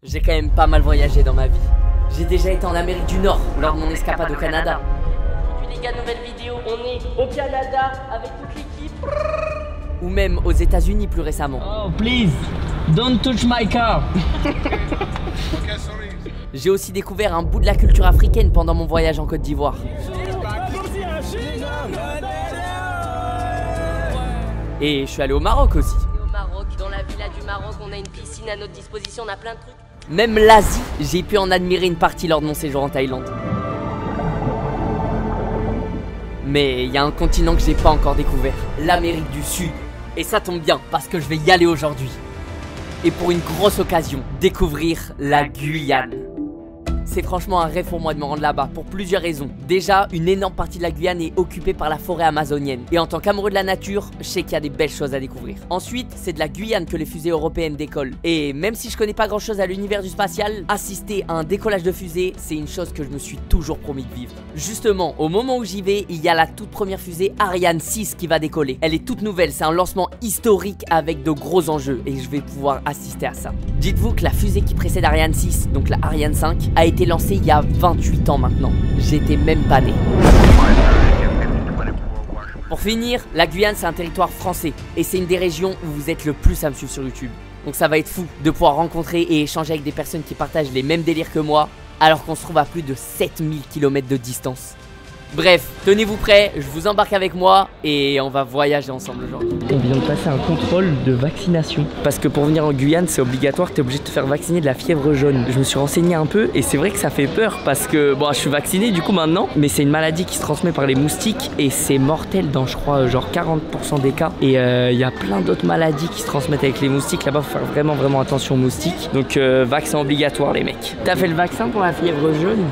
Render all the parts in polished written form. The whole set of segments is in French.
J'ai quand même pas mal voyagé dans ma vie. J'ai déjà été en Amérique du Nord lors de mon escapade au Canada. Aujourd'hui les gars, nouvelle vidéo, on est au Canada avec toute l'équipe. Ou même aux États-Unis plus récemment. Oh please, don't touch my car. J'ai aussi découvert un bout de la culture africaine pendant mon voyage en Côte d'Ivoire. Et je suis allé au Maroc aussi. Au Maroc, dans la villa du Maroc, on a une piscine à notre disposition, on a plein de trucs. Même l'Asie, j'ai pu en admirer une partie lors de mon séjour en Thaïlande. Mais il y a un continent que j'ai pas encore découvert, l'Amérique du Sud. Et ça tombe bien, parce que je vais y aller aujourd'hui. Et pour une grosse occasion, découvrir la Guyane. C'est franchement un rêve pour moi de me rendre là-bas, pour plusieurs raisons. Déjà, une énorme partie de la Guyane est occupée par la forêt amazonienne. Et en tant qu'amoureux de la nature, je sais qu'il y a des belles choses à découvrir. Ensuite, c'est de la Guyane que les fusées européennes décollent. Et même si je connais pas grand-chose à l'univers du spatial, assister à un décollage de fusée, c'est une chose que je me suis toujours promis de vivre. Justement, au moment où j'y vais, il y a la toute première fusée Ariane 6 qui va décoller. Elle est toute nouvelle, c'est un lancement historique avec de gros enjeux. Et je vais pouvoir assister à ça. Dites-vous que la fusée qui précède Ariane 6, donc la Ariane 5, a été lancée il y a 28 ans maintenant. J'étais même pas né. Pour finir, la Guyane c'est un territoire français et c'est une des régions où vous êtes le plus à me suivre sur YouTube. Donc ça va être fou de pouvoir rencontrer et échanger avec des personnes qui partagent les mêmes délires que moi alors qu'on se trouve à plus de 7000 km de distance. Bref, tenez-vous prêts, je vous embarque avec moi et on va voyager ensemble aujourd'hui. On vient de passer un contrôle de vaccination. Parce que pour venir en Guyane, c'est obligatoire, t'es obligé de te faire vacciner de la fièvre jaune. Je me suis renseigné un peu et c'est vrai que ça fait peur parce que, bon, je suis vacciné du coup maintenant, mais c'est une maladie qui se transmet par les moustiques et c'est mortel dans, je crois, genre 40% des cas. Et il y a plein d'autres maladies qui se transmettent avec les moustiques. Là-bas, faut faire vraiment attention aux moustiques. Donc, vaccin obligatoire, les mecs. T'as fait le vaccin pour la fièvre jaune?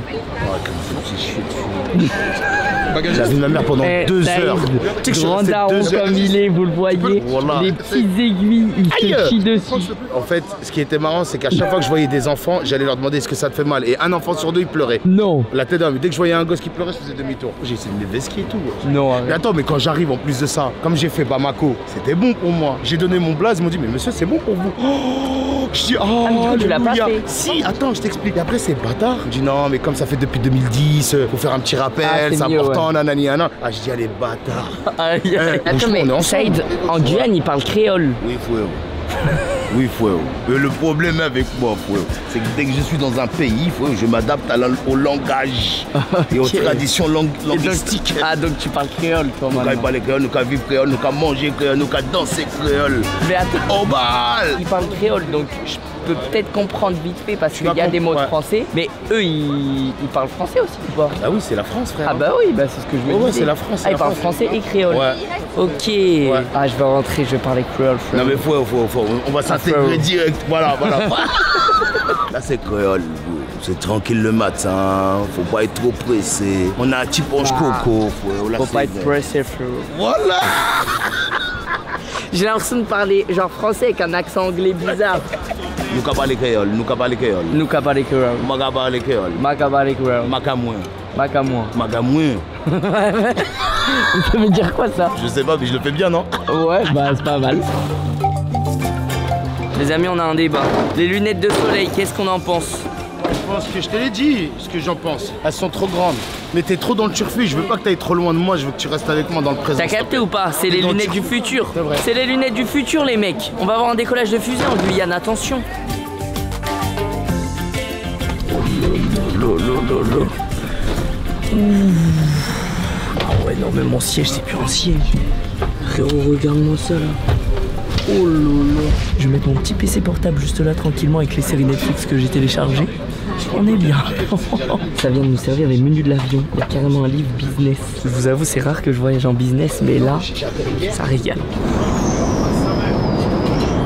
J'ai vu ma mère pendant 2 heures. Grand daron comme il est, vous le voyez. Voilà. Les petites aiguilles, il se chie dessus. En fait, ce qui était marrant, c'est qu'à chaque fois que je voyais des enfants, j'allais leur demander est-ce que ça te fait mal. Et un enfant sur 2, il pleurait. Non. La tête d'homme. Dès que je voyais un gosse qui pleurait, je faisais demi-tour. J'ai essayé de me vesquer et tout. Non. Mais attends, mais quand j'arrive en plus de ça, comme j'ai fait Bamako, c'était bon pour moi. J'ai donné mon blaze, ils m'ont dit mais monsieur, c'est bon pour vous. Oh, je dis oh, du coup, tu l'as pas fait. Si, attends, je t'explique. Et après, c'est bâtard. Je dis non, mais comme ça fait depuis 2010, faut faire un petit rappel, c'est important. Nanani, nanana. Ah, je dis, allez, bâtard. Attends, mais Saïd, en Guyane, il parle créole. Oui, frère. Oui, frère. Mais le problème avec moi, frère, c'est que dès que je suis dans un pays, frère, je m'adapte au langage et aux traditions linguistiques. Ah, donc tu parles créole, toi, maintenant. Nous qu'à parler créole, nous qu'à vivre créole, nous qu'à manger créole, nous qu'à danser créole. Mais attends. Au bal. Il parle créole, donc je peux peut-être comprendre vite fait parce qu'il y a des mots de français, mais eux ils parlent français aussi ou pas? Ah oui, c'est la France, frère. Ah bah oui, bah c'est ce que je me disais. Ouais, c'est la France. Ah, ils parlent français et créole. Ouais. Ok. Ouais. Ah, je vais rentrer, je vais parler créole, frère. Non mais faut, on va s'intégrer direct, voilà. Là c'est créole, c'est tranquille le matin, faut pas être trop pressé. On a un petit ponche coco, faut pas être pressé, frère. Voilà. J'ai l'impression de parler genre français avec un accent anglais bizarre. Nous qu'à parler créole, nous qu'à parler créole. Nous qu'à parler créole. Maga parler créole. Maga parler créole. Magamouin. Magamouin. Magamouin. Ça veut dire quoi ça? Je sais pas, mais je le fais bien, non? Ouais, bah c'est pas mal. Les amis, on a un débat. Les lunettes de soleil, qu'est-ce qu'on en pense? Je pense que je te l'ai dit, ce que j'en pense. Elles sont trop grandes. Mais t'es trop dans le turfu, je veux pas que t'ailles trop loin de moi, je veux que tu restes avec moi dans le présent. T'as capté ou pas? C'est les lunettes du futur. C'est les lunettes du futur, les mecs. On va avoir un décollage de fusée en Guyane, attention. Ah ouais, non, mais mon siège, c'est plus un siège. Frérot, regarde-moi ça là. Oh lolo. Je vais mettre mon petit PC portable juste là tranquillement avec les séries Netflix que j'ai téléchargées. On est bien. Ça vient de nous servir les menus de l'avion. Il y a carrément un livre business. Je vous avoue, c'est rare que je voyage en business, mais là, ça régale.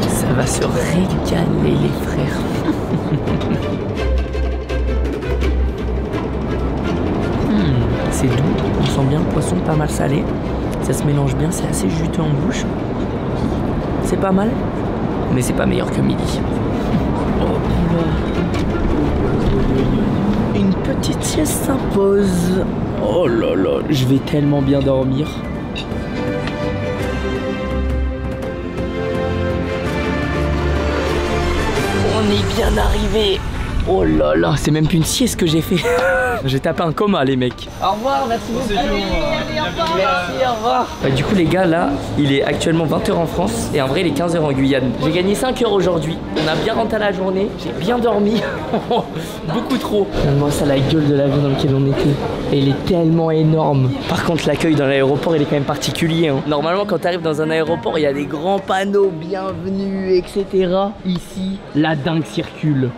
Ça va se régaler les frères. C'est doux, on sent bien le poisson pas mal salé. Ça se mélange bien, c'est assez juteux en bouche. C'est pas mal, mais c'est pas meilleur que midi. Oh, une petite sieste s'impose. Oh là là, je vais tellement bien dormir. On On est bien arrivé. Oh là là, c'est même plus une sieste que j'ai fait. J'ai tapé un coma les mecs. Au revoir, merci beaucoup. Merci, au revoir. Du coup les gars là, il est actuellement 20 h en France et en vrai il est 15 h en Guyane. J'ai gagné 5 heures aujourd'hui. On a bien rentré la journée, j'ai bien dormi. Beaucoup trop. Moi ça la gueule de l'avion dans lequel on était. Et il est tellement énorme. Par contre l'accueil dans l'aéroport il est quand même particulier. Hein. Normalement quand tu arrives dans un aéroport il y a des grands panneaux bienvenue etc. Ici la dingue circule.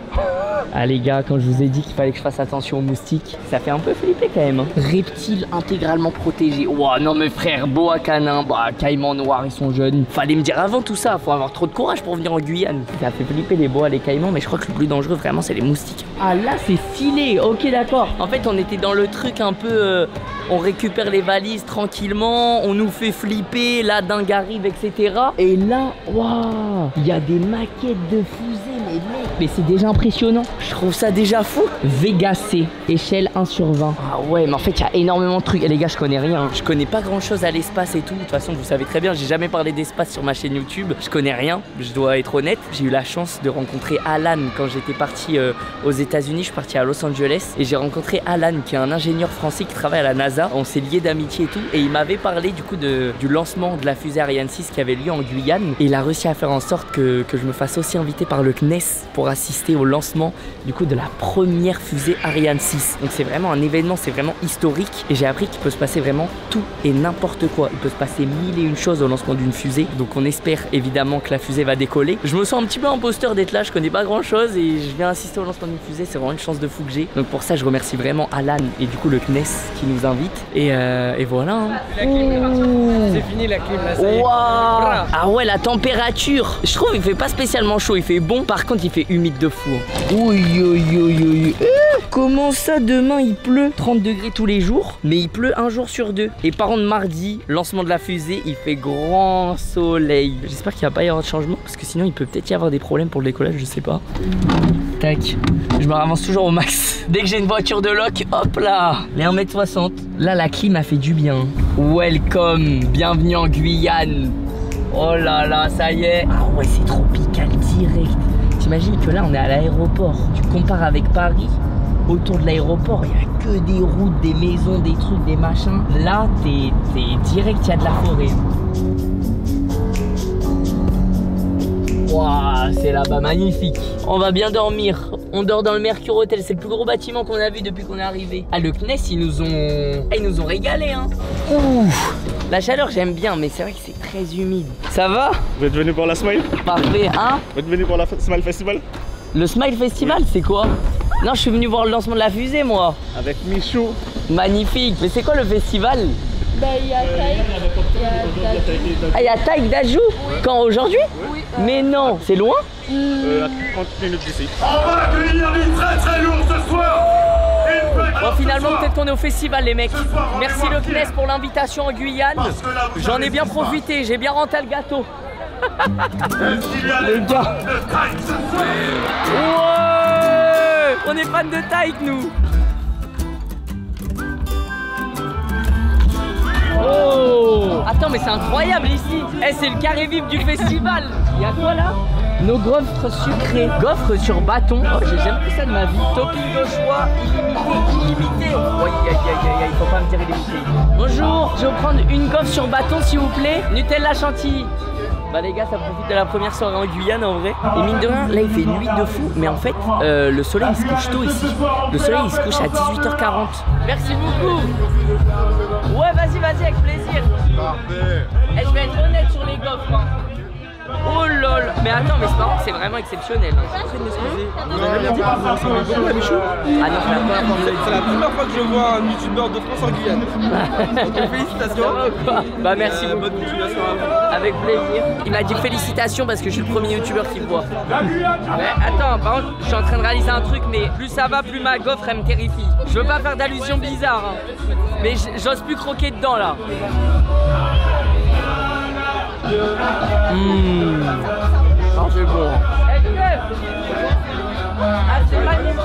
Ah les gars, quand je vous ai dit qu'il fallait que je fasse attention aux moustiques, ça fait un peu flipper quand même. Hein. Reptiles intégralement protégés. Ouah non mes frères, boa canin, bah caïmans noirs, ils sont jeunes. Fallait me dire avant tout ça, faut avoir trop de courage pour venir en Guyane. Ça fait flipper les boas, les caïmans, mais je crois que le plus dangereux vraiment c'est les moustiques. Ah là c'est stylé, ok d'accord. En fait on était dans le truc un peu... on récupère les valises tranquillement, on nous fait flipper, la dingue arrive, etc. Et là, waouh, il y a des maquettes de fusées, mais c'est déjà impressionnant. Je trouve ça déjà fou. Vega C, échelle 1 sur 20. Ah ouais, mais en fait, il y a énormément de trucs. Et les gars, je connais rien. Je connais pas grand chose à l'espace et tout. De toute façon, vous savez très bien, j'ai jamais parlé d'espace sur ma chaîne YouTube. Je connais rien, je dois être honnête. J'ai eu la chance de rencontrer Alan quand j'étais parti aux États-Unis. Je suis parti à Los Angeles et j'ai rencontré Alan, qui est un ingénieur français qui travaille à la NASA. On s'est liés d'amitié et tout. Et il m'avait parlé du coup du lancement de la fusée Ariane 6 qui avait lieu en Guyane. Et il a réussi à faire en sorte que je me fasse aussi inviter par le CNES pour assister au lancement du coup de la première fusée Ariane 6. Donc c'est vraiment un événement, c'est vraiment historique. Et j'ai appris qu'il peut se passer vraiment tout et n'importe quoi. Il peut se passer 1001 choses au lancement d'une fusée. Donc on espère évidemment que la fusée va décoller. Je me sens un petit peu imposteur d'être là, je connais pas grand chose et je viens assister au lancement d'une fusée. C'est vraiment une chance de fou que j'ai. Donc pour ça je remercie vraiment Alan et du coup le CNES qui nous invite. Et voilà. Hein. C'est fini la clim là, ça y est. Wow. Ah ouais, la température. Je trouve il fait pas spécialement chaud, il fait bon. Par contre il fait humide de fou. Oui. Comment ça demain il pleut 30 degrés tous les jours, mais il pleut un jour sur deux. Et par contre mardi, lancement de la fusée, il fait grand soleil. J'espère qu'il va pas y avoir de changement parce que sinon il peut peut-être y avoir des problèmes pour le décollage, je sais pas. Tac, je me ravance toujours au max. Dès que j'ai une voiture de loc, hop là, les 1m60. Là la clim a fait du bien. Welcome, bienvenue en Guyane. Oh là là, ça y est. Ah ouais, c'est tropical direct. T'imagines que là on est à l'aéroport. Tu compares avec Paris, autour de l'aéroport il n'y a que des routes, des maisons, des trucs, des machins. Là t'es direct, il y a de la forêt. Waouh, c'est là-bas, magnifique. On va bien dormir. On dort dans le Mercure Hotel, c'est le plus gros bâtiment qu'on a vu depuis qu'on est arrivé. Ah le CNES ils nous ont régalé hein. Ouh. La chaleur j'aime bien mais c'est vrai que c'est très humide. Ça va? Vous êtes venu pour la Smile? Parfait, hein? Vous êtes venu pour la Smile Festival? Le Smile Festival c'est quoi? Non je suis venu voir le lancement de la fusée moi. Avec Michou. Magnifique, mais c'est quoi le festival? Bah il y a Taïk. Ah il y a Taïk d'Ajou? Quand aujourd'hui? Oui. Mais non, c'est loin? À 30 minutes d'ici. On va accueillir du très lourd ce soir. Bon finalement peut-être qu'on est au festival les mecs. Merci le CNES pour l'invitation en Guyane. J'en ai bien profité, j'ai bien renté le gâteau. Les gars. Ouais, on est fans de Taïk nous. Oh. Attends mais c'est incroyable ici. Eh c'est le carré vif du festival. Il y a quoi là? Nos gaufres sucrées. Gaufres sur bâton. Oh, j'ai jamais vu ça de ma vie. Topping de choix illimité. Oh, il faut pas me dire illimité. Bonjour, je vais vous prendre une gaufre sur bâton s'il vous plaît. Nutella chantilly. Bah les gars, ça profite de la première soirée en Guyane en vrai. Et mine de rien, là il fait une nuit de fou. Mais en fait, le soleil il se couche tôt ici. Le soleil il se couche à 18h40. Merci beaucoup. Ouais, vas-y, avec plaisir. Parfait. Et je vais être honnête sur les gaufres. Hein. Oh lol. Mais attends, mais c'est marrant, c'est vraiment exceptionnel. Hein. Ah non, C'est la première fois que je vois un youtubeur de France en Guyane. Donc, félicitations. Bah merci beaucoup. Bonne continuation à vous. Avec plaisir. Il m'a dit félicitations parce que je suis le premier youtubeur qui me voit. Mais attends, par contre, je suis en train de réaliser un truc, mais plus ça va, plus ma gaufre elle me terrifie. Je veux pas faire d'allusion bizarre, hein. Mais j'ose plus croquer dedans là. Non, c'est bon. Ah, c'est magnifique.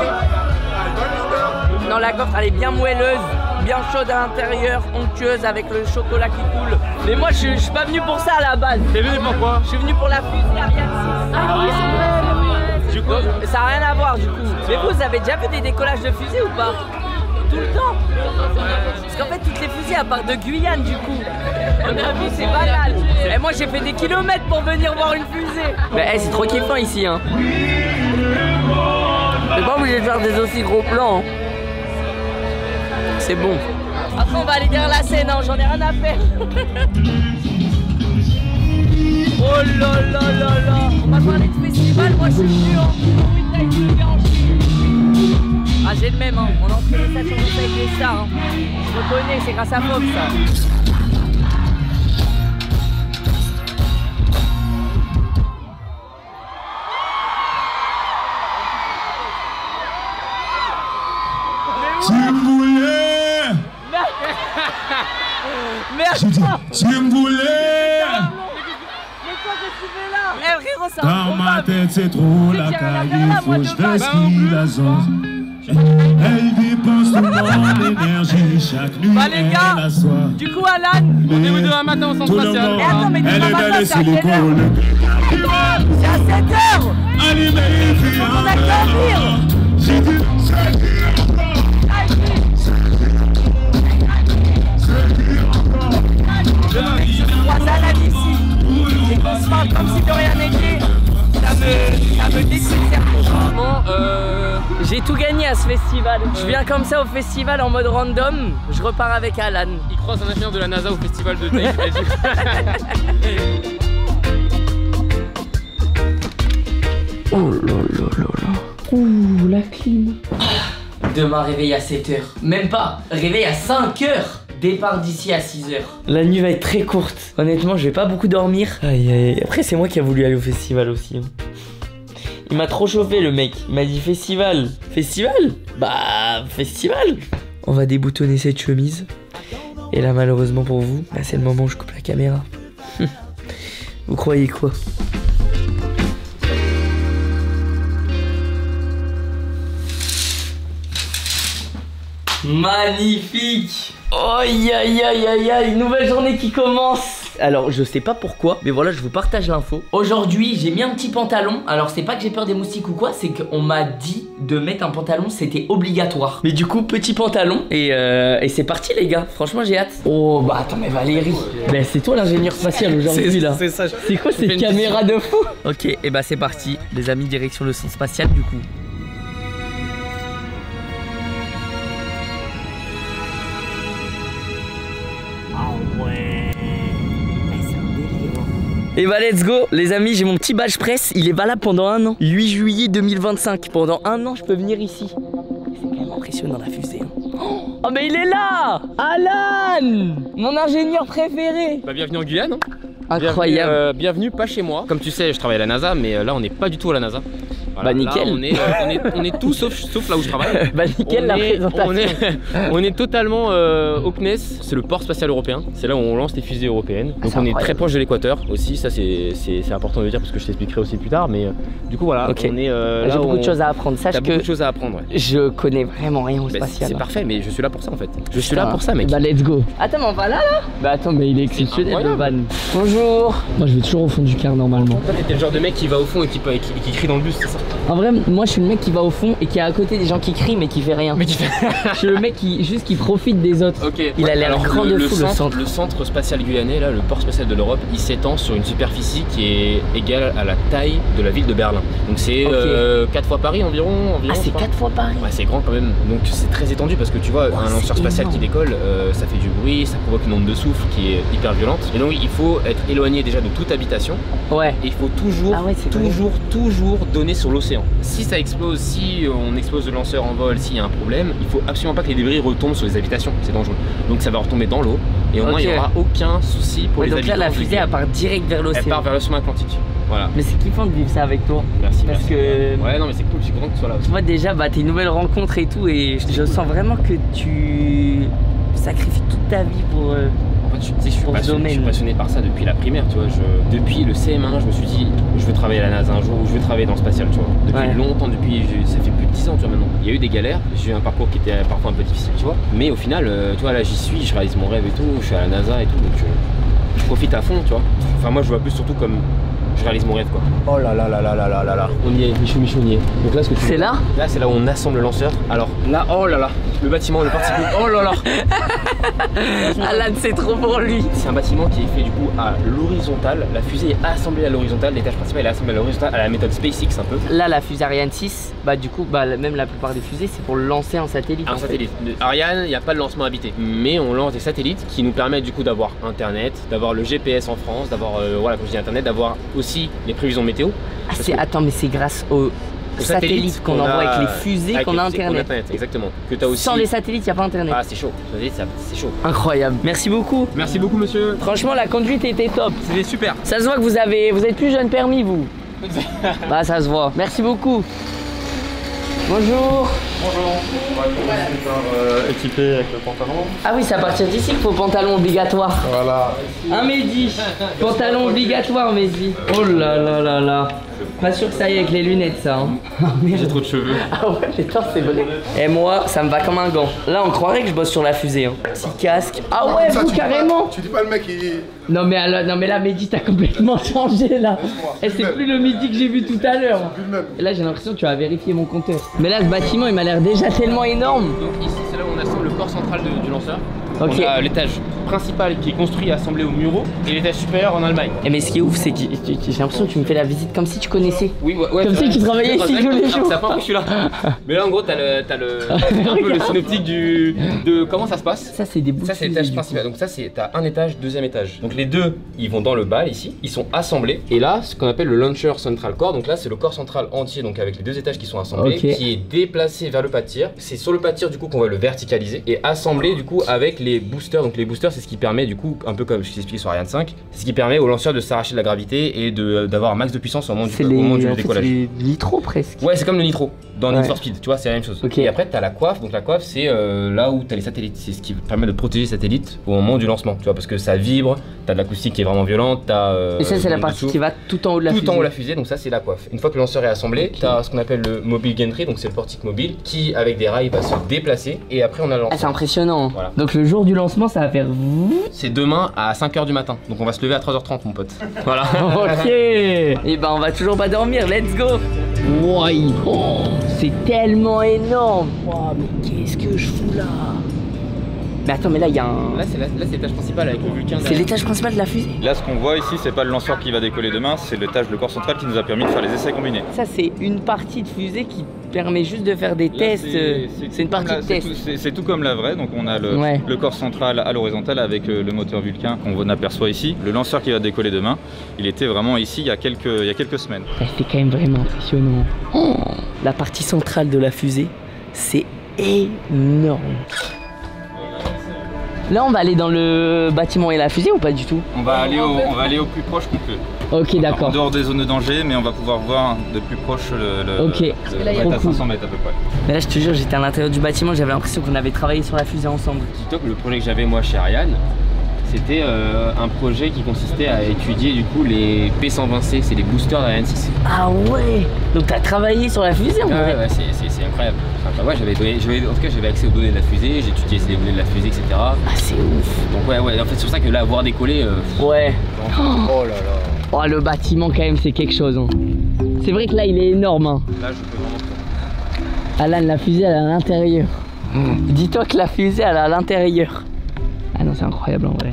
Non, la gaufre elle est bien moelleuse, bien chaude à l'intérieur, onctueuse avec le chocolat qui coule. Mais moi je suis pas venu pour ça à la base. T'es venu pourquoi? Je suis venu pour la fusée Ariane 6. Ah oui c'est vrai. Du coup, ça n'a rien à voir du coup. Mais vous avez déjà vu des décollages de fusées ou pas? Tout le temps. Parce qu'en fait, toutes les fusées à part de Guyane du coup. On a vu, c'est banal. Et moi j'ai fait des kilomètres pour venir voir une fusée. Mais hey, c'est trop kiffant ici hein. C'est pas obligé de faire des aussi gros plans. Hein. C'est bon. Après on va aller derrière la scène, hein. J'en ai rien à faire. Oh là là là là. On va parler de festival, moi je suis venu hein. Ah j'ai le même hein. On a entraîné ça sur avec les stars hein. Je me connais, c'est grâce à Fox ça. Si vous voulez, Merde. si vous voulez, Mais quoi que tu fais là? Eh frérot, c'est un dans ma tête c'est trop C'est la que j'ai rien à caille, faire là, moi, faut que de je base. fasse la zone. Elle dépense tout mon énergie, chaque nuit Bah, les elle gars, a soif. Du coup Alan, On est demain matin au centre Tout le spatial. monde, Eh, attends, mais elle demain est matin, belle et c'est à c'est quelle heure? C'est à 7h. Allez, mes filles, On a qu'à dire. j'ai dit, c'est dire encore. Je croise Alan ici. Et qu'on se parle comme si de rien n'était. Ça me détruit le cerveau. Franchement, j'ai tout gagné à ce festival. Je viens comme ça au festival en mode random. Je repars avec Alan. Il croise un ingénieur de la NASA au festival de Taïf. Oh là là là là. Ouh, la clim. Demain réveil à 7h. Même pas, réveil à 5h. Départ d'ici à 6h. La nuit va être très courte. Honnêtement, je vais pas beaucoup dormir. Aïe aïe. Après, c'est moi qui a voulu aller au festival aussi. Hein. Il m'a trop chauffé le mec. Il m'a dit festival. Festival? Bah, festival. On va déboutonner cette chemise. Et là, malheureusement pour vous, bah, c'est le moment où je coupe la caméra. Vous croyez quoi? Magnifique! Aïe aïe aïe aïe aïe, nouvelle journée qui commence. Alors je sais pas pourquoi, mais voilà, je vous partage l'info. Aujourd'hui j'ai mis un petit pantalon. Alors c'est pas que j'ai peur des moustiques ou quoi, c'est qu'on m'a dit de mettre un pantalon, c'était obligatoire. Mais du coup petit pantalon et c'est parti les gars. Franchement j'ai hâte. Oh bah attends mais Valérie, bah, c'est toi l'ingénieur spatial aujourd'hui là. C'est ça. C'est quoi cette caméra de fou? Ok et bah c'est parti les amis, direction le centre spatial du coup. Et bah let's go les amis, j'ai mon petit badge presse, il est valable pendant 1 an. 8 juillet 2025, pendant 1 an je peux venir ici. C'est quand même impressionnant la fusée hein. Oh mais il est là, Alan, mon ingénieur préféré. Bah bienvenue en Guyane. Hein. Incroyable. Bienvenue pas chez moi. Comme tu sais, je travaille à la NASA, mais là on n'est pas du tout à la NASA. Voilà, bah nickel. Là, on est tout sauf là où je travaille. Bah nickel la présentation. On est totalement au CNES, c'est le port spatial européen. C'est là où on lance les fusées européennes. Donc on est très proche de l'équateur aussi, ça c'est important de le dire parce que je t'expliquerai aussi plus tard. Mais du coup voilà, okay. On est là. J'ai beaucoup de choses à apprendre. Sache que beaucoup de choses à apprendre. Ouais. Je connais vraiment rien au spatial. C'est parfait, mais je suis là pour ça en fait. Je suis là pour ça mec. Bah let's go. Attends mais on va là. Bah attends mais il est exceptionnel le van. Bonjour. Moi je vais toujours au fond du car normalement. Toi t'es le genre de mec qui va au fond et qui crie dans le bus, c'est ça? En vrai moi je suis le mec qui va au fond et qui est à côté des gens qui crient mais qui fait rien. Mais qui fait... Je suis le mec qui profite des autres. Ok. Il a l'air grand de fou le centre spatial guyanais, là, le port spatial de l'Europe, il s'étend sur une superficie qui est égale à la taille de la ville de Berlin. Donc c'est 4 fois Paris environ. Ah c'est 4 fois Paris. Ouais c'est grand quand même. Donc c'est très étendu parce que tu vois un lanceur spatial qui décolle, ça fait du bruit, ça provoque une onde de souffle qui est hyper violente. Et donc il faut être éloigné déjà de toute habitation. Ouais. Et il faut toujours donner sur l'océan. Si ça explose, si on explose le lanceur en vol, s'il y a un problème, il faut absolument pas que les débris retombent sur les habitations, c'est dangereux. Donc ça va retomber dans l'eau et au moins il n'y aura aucun souci pour les habitants. Donc là la fusée elle part direct vers l'océan. Elle part vers l'océan Atlantique. Voilà. Mais c'est kiffant de vivre ça avec toi. Merci. Parce que... Ouais non mais c'est cool, je suis content que tu sois là aussi. Moi déjà bah t'es une nouvelle rencontre et tout et je sens vraiment que tu sacrifies toute ta vie pour... En fait, je suis passionné par ça depuis la primaire, tu vois. Depuis le CM1, je me suis dit, je veux travailler à la NASA un jour ou je veux travailler dans le spatial, tu vois. Depuis longtemps, ça fait plus de 10 ans, tu vois, maintenant. Il y a eu des galères, j'ai eu un parcours qui était parfois un peu difficile, tu vois. Mais au final, tu vois, là j'y suis, je réalise mon rêve et tout, je suis à la NASA et tout, donc je profite à fond, tu vois. Enfin, moi je vois plus surtout comme je réalise mon rêve quoi. Oh là là là là là là là là. On y est, Michou, on y est. Donc là, ce que tu C'est là? Là, c'est là où on assemble le lanceur. Alors là, oh là là, le bâtiment, le particule. Oh là là. Alan, c'est trop pour lui. C'est un bâtiment qui est fait du coup à l'horizontale. La fusée est assemblée à l'horizontale. L'étage principal est assemblé à l'horizontale à la méthode SpaceX un peu. Là, la fusée Ariane 6, bah du coup, bah même la plupart des fusées, c'est pour lancer un satellite. Un satellite. Ariane, il n'y a pas de lancement habité, mais on lance des satellites qui nous permettent du coup d'avoir internet, d'avoir le GPS en France, d'avoir voilà, comme je dis internet, d'avoir aussi les prévisions météo. Ah, attends, mais c'est grâce aux satellites qu'on envoie avec les fusées qu'on a internet. Exactement. Que as aussi... Sans les satellites, il n'y a pas internet. Ah, c'est chaud. C'est chaud. Incroyable. Merci beaucoup. Merci beaucoup, monsieur. Franchement, la conduite était top. C'était super. Ça se voit que vous êtes plus jeune permis, vous. Bah, ça se voit. Merci beaucoup. Bonjour. Bonjour. On va commencer par équiper avec le pantalon. Ah oui, c'est à partir d'ici qu'il faut pantalon obligatoire. Voilà. Un Mehdi. Pantalon obligatoire, Mehdi. Oh là là là là. Pas sûr que ça aille avec les lunettes, ça. Hein. J'ai trop de cheveux. Ah ouais, putain, c'est vrai. Et moi, ça me va comme un gant. Là, on croirait que je bosse sur la fusée. Hein. Petit casque. Ah ouais, ça, vous, carrément. Tu dis pas le mec, il... Non mais là, Mehdi, t'as complètement changé, là. Et c'est plus le Mehdi que j'ai vu tout à l'heure. Et là, j'ai l'impression que tu vas vérifier mon compteur. Mais là, ce bâtiment, il m'a l'air déjà tellement énorme. Donc ici, c'est là où on assemble le corps central du lanceur. Ok. On a l'étage principal qui est construit et assemblé au Muro et l'étage supérieur en Allemagne. Et mais ce qui est ouf, c'est que j'ai l'impression que tu me fais la visite comme si tu connaissais. Oui, ouais. Comme si tu travaillais ici tous les jours. Ça fait un peu que je suis là. Mais là, en gros, t'as un peu le synoptique de comment ça se passe. Ça, c'est des bouts. Ça, c'est l'étage principal. Donc ça, t'as un étage, deuxième étage. Donc les deux, ils vont dans le bas ici. Ils sont assemblés. Et là, ce qu'on appelle le launcher central core. Donc là, c'est le corps central entier. Donc avec les deux étages qui sont assemblés, qui est déplacé vers le pas de tir. C'est sur le pas de tir du coup qu'on va le verticaliser et assemblé du coup avec les boosters. Donc les boosters, c'est ce qui permet du coup, un peu comme je t'ai expliqué sur Ariane 5, c'est ce qui permet au lanceur de s'arracher de la gravité et d'avoir un max de puissance au moment du décollage. C'est les nitro presque. Ouais, c'est comme le nitro dans Need for Speed, tu vois, c'est la même chose. Okay. Et après, t'as la coiffe. Donc la coiffe, c'est là où t'as les satellites. C'est ce qui permet de protéger les satellites au moment du lancement, tu vois, parce que ça vibre, t'as de l'acoustique qui est vraiment violente, et ça, c'est la partie qui va tout en haut de la fusée. Tout en haut de la fusée, donc ça, c'est la coiffe. Une fois que le lanceur est assemblé, t'as ce qu'on appelle le mobile gantry, donc c'est le portique mobile qui, avec des rails, va se déplacer. Et après, on a le lanceur. Ah, c'est impressionnant. Voilà. Donc le jour du lancement, ça va faire. C'est demain à 5h du matin. Donc on va se lever à 3h30, mon pote. Voilà. Ok. Et ben, on va toujours pas dormir. Let's go. Wow, c'est tellement énorme. Wow, mais qu'est-ce que je fous là? Mais attends, mais là il y a un. Là c'est l'étage principal avec le Vulcain. C'est l'étage principal de la fusée. Là, ce qu'on voit ici, c'est pas le lanceur qui va décoller demain, c'est l'étage, le corps central qui nous a permis de faire les essais combinés. Ça, c'est une partie de fusée qui permet juste de faire des tests. C'est une partie de test. C'est tout comme la vraie, donc on a le corps central à l'horizontale avec le moteur Vulcain qu'on aperçoit ici. Le lanceur qui va décoller demain, il était vraiment ici il y a quelques semaines. C'est quand même vraiment impressionnant. Oh, la partie centrale de la fusée, c'est énorme. Là, on va aller dans le bâtiment et la fusée ou pas du tout? On va aller au plus proche qu'on peut. Ok, d'accord. En dehors des zones de danger, mais on va pouvoir voir de plus proche à 500 mètres à peu près. Mais là, je te jure, j'étais à l'intérieur du bâtiment, j'avais l'impression qu'on avait travaillé sur la fusée ensemble. Dis-toi que le projet que j'avais moi chez Ariane, c'était un projet qui consistait à étudier du coup les P120C, c'est les boosters d'Ariane 6. Ah ouais. Donc t'as travaillé sur la fusée en vrai. Ouais, c'est incroyable. Enfin, ouais, en tout cas j'avais accès aux données de la fusée, j'ai étudié les données de la fusée, etc. Ah c'est ouf. Donc ouais, en fait c'est pour ça que là, voir décoller... Ouais. Oh là là. Oh, le bâtiment quand même, c'est quelque chose. Hein. C'est vrai que là, il est énorme. Hein. Là, je peux vraiment... Alan, la fusée, elle est à l'intérieur. Dis-toi que la fusée, elle est à l'intérieur. Ah non, c'est incroyable en vrai.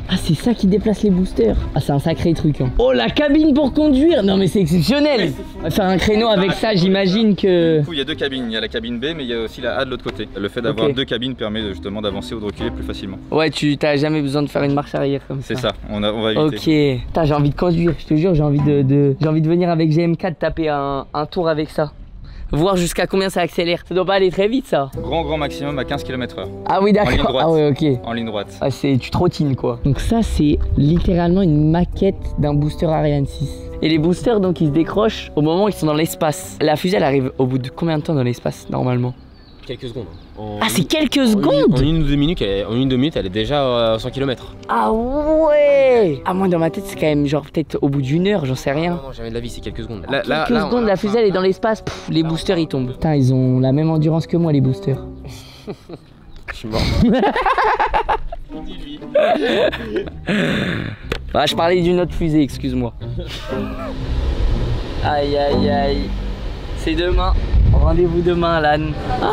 Ah, c'est ça qui déplace les boosters. Ah, c'est un sacré truc. Hein. Oh, la cabine pour conduire. Non, mais c'est exceptionnel. On va faire un créneau avec ça, j'imagine que... Il y a deux cabines. Il y a la cabine B, mais il y a aussi la A de l'autre côté. Le fait d'avoir deux cabines permet justement d'avancer ou de reculer plus facilement. Ouais, tu t'as jamais besoin de faire une marche arrière comme ça. C'est ça, on va éviter. Ok. J'ai envie de conduire, je te jure, j'ai envie de venir avec GM4 taper un tour avec ça. Voir jusqu'à combien ça accélère. Ça doit pas aller très vite ça. Grand maximum à 15 km/h. Ah oui d'accord. Ah ouais ok. En ligne droite. Ah tu trottines quoi. Donc ça c'est littéralement une maquette d'un booster Ariane 6. Et les boosters donc ils se décrochent au moment où ils sont dans l'espace. La fusée elle arrive au bout de combien de temps dans l'espace normalement? Quelques secondes. Ah c'est quelques secondes. En une ou deux minutes, elle est déjà à 100 km. Ah ouais. Ah moi dans ma tête c'est quand même genre peut-être au bout d'une heure, j'en sais rien. Non, jamais de la vie, c'est quelques secondes. Quelques secondes, la fusée elle est dans l'espace, les boosters ils tombent. Putain ils ont la même endurance que moi les boosters. Je suis mort. Ah, je parlais d'une autre fusée, excuse-moi. Aïe aïe aïe. C'est demain. Rendez-vous demain, Alan. Ah,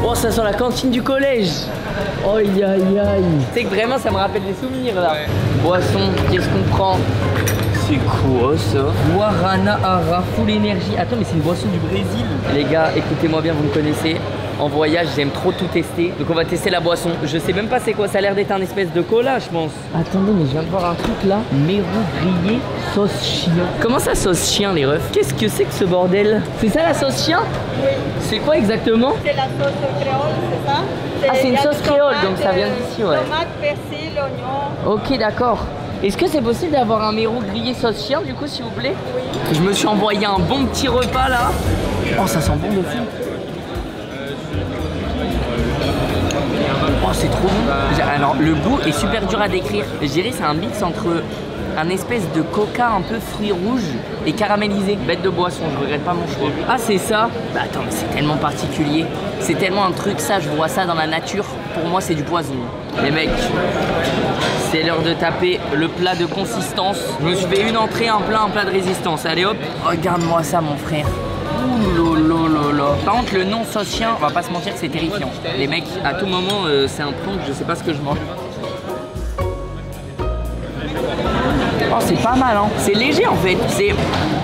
oh, ça sent la cantine du collège. Aïe aïe aïe. Tu sais que vraiment, ça me rappelle des souvenirs là. Ouais. Boisson, qu'est-ce qu'on prend? C'est quoi ça? Guaraná full énergie. Attends, mais c'est une boisson du Brésil. Les gars, écoutez-moi bien, vous me connaissez. En voyage, j'aime trop tout tester. Donc on va tester la boisson. Je sais même pas c'est quoi, ça a l'air d'être un espèce de cola, je pense. Attendez, mais je viens de voir un truc là. Mérou grillé, sauce chien. Comment ça, sauce chien, les refs? Qu'est-ce que c'est que ce bordel? C'est ça la sauce chien? Oui. C'est quoi exactement? C'est la sauce créole, c'est ça? Ah, c'est une sauce créole, donc ça vient d'ici, ouais. Tomate, persil, oignon. Ok, d'accord. Est-ce que c'est possible d'avoir un mérou grillé sauce chien, du coup, s'il vous plaît? Oui. Je me suis envoyé un bon petit repas là. Oh, ça sent bon de fou. Oh, c'est trop bon. Alors, le goût est super dur à décrire. Je dirais c'est un mix entre un espèce de coca un peu fruits rouges et caramélisé. Bête de boisson, je regrette pas mon choix. Ah, c'est ça? Bah attends, mais c'est tellement particulier. C'est tellement un truc, ça, je vois ça dans la nature. Pour moi, c'est du poison. Les mecs, c'est l'heure de taper le plat de consistance. Je me suis fait une entrée, un plat de résistance. Allez hop, regarde-moi ça, mon frère. Ouh là. Par contre, le nom sauce chien, on va pas se mentir, c'est terrifiant. Les mecs, à tout moment, c'est un plomb, je sais pas ce que je mange. Oh, c'est pas mal, hein. C'est léger en fait.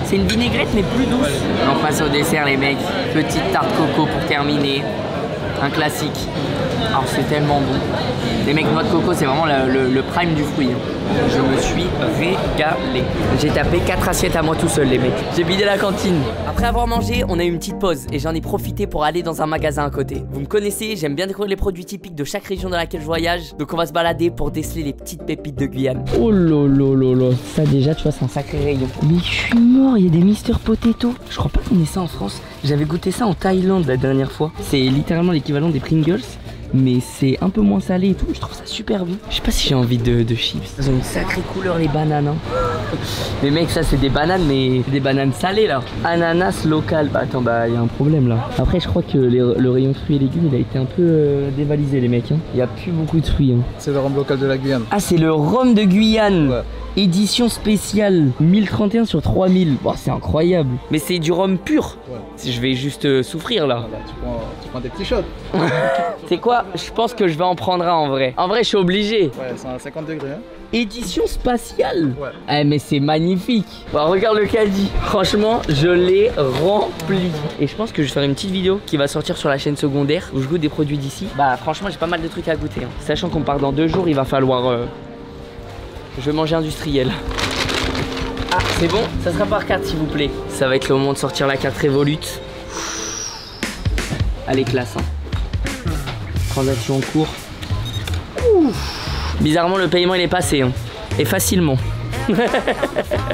C'est une vinaigrette, mais plus douce. On passe au dessert, les mecs. Petite tarte coco pour terminer. Un classique. Alors, c'est tellement bon. Les mecs, noix de coco, c'est vraiment le prime du fruit. Je me suis régalé. J'ai tapé 4 assiettes à moi tout seul, les mecs. J'ai vidé la cantine. Après avoir mangé, on a eu une petite pause et j'en ai profité pour aller dans un magasin à côté. Vous me connaissez, j'aime bien découvrir les produits typiques de chaque région dans laquelle je voyage. Donc on va se balader pour déceler les petites pépites de Guyane. Oh là. Ça déjà, tu vois, c'est un sacré rayon. Mais je suis mort, il y a des Mister Potato. Je crois pas qu'on ait ça en France. J'avais goûté ça en Thaïlande la dernière fois. C'est littéralement l'équivalent des Pringles. Mais c'est un peu moins salé et tout, je trouve ça super bon. Je sais pas si j'ai envie de chips. Elles ont une sacrée couleur les bananes, hein. Les mecs, ça c'est des bananes, mais des bananes salées là. Ananas local. Bah attends, bah y a un problème là. Après je crois que le rayon fruits et légumes il a été un peu dévalisé les mecs, hein. Il y a plus beaucoup de fruits, hein. C'est le rhum local de la Guyane. Ah, c'est le rhum de Guyane, ouais. Édition spéciale 1031 sur 3000. Bon, c'est incroyable. Mais c'est du rhum pur, ouais. Je vais juste souffrir là. Ah bah, tu prends des petits shots. C'est quoi? Je pense que je vais en prendre un en vrai. En vrai, je suis obligé. Ouais, c'est à 50 degrés. Hein. Édition spatiale. Ouais. Eh, mais c'est magnifique. Bon, regarde le caddie. Franchement, je l'ai rempli. Et je pense que je vais faire une petite vidéo qui va sortir sur la chaîne secondaire où je goûte des produits d'ici. Bah, franchement, j'ai pas mal de trucs à goûter, hein. Sachant qu'on part dans 2 jours, il va falloir. Je vais manger industriel. Ah, c'est bon? Ça sera par carte, s'il vous plaît. Ça va être le moment de sortir la carte Revolut. Allez, classe, hein. Transaction en cours. Ouf. Bizarrement, le paiement il est passé, hein. Et facilement.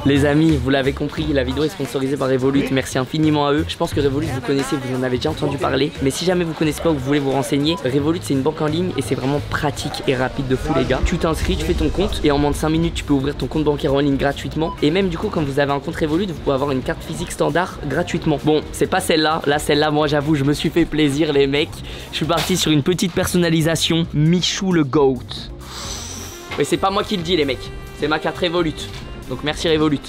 Les amis, vous l'avez compris, la vidéo est sponsorisée par Revolut. Merci infiniment à eux. Je pense que Revolut, vous connaissez, vous en avez déjà entendu parler. Mais si jamais vous connaissez pas ou que vous voulez vous renseigner, Revolut c'est une banque en ligne et c'est vraiment pratique et rapide de fou, les gars. Tu t'inscris, tu fais ton compte et en moins de 5 minutes tu peux ouvrir ton compte bancaire en ligne gratuitement. Et même du coup, quand vous avez un compte Revolut, vous pouvez avoir une carte physique standard gratuitement. Bon, c'est pas celle-là. Là, celle-là, moi j'avoue, je me suis fait plaisir, les mecs. Je suis parti sur une petite personnalisation. Michou le GOAT. Mais c'est pas moi qui le dis, les mecs. C'est ma carte Revolut. Donc merci Revolut.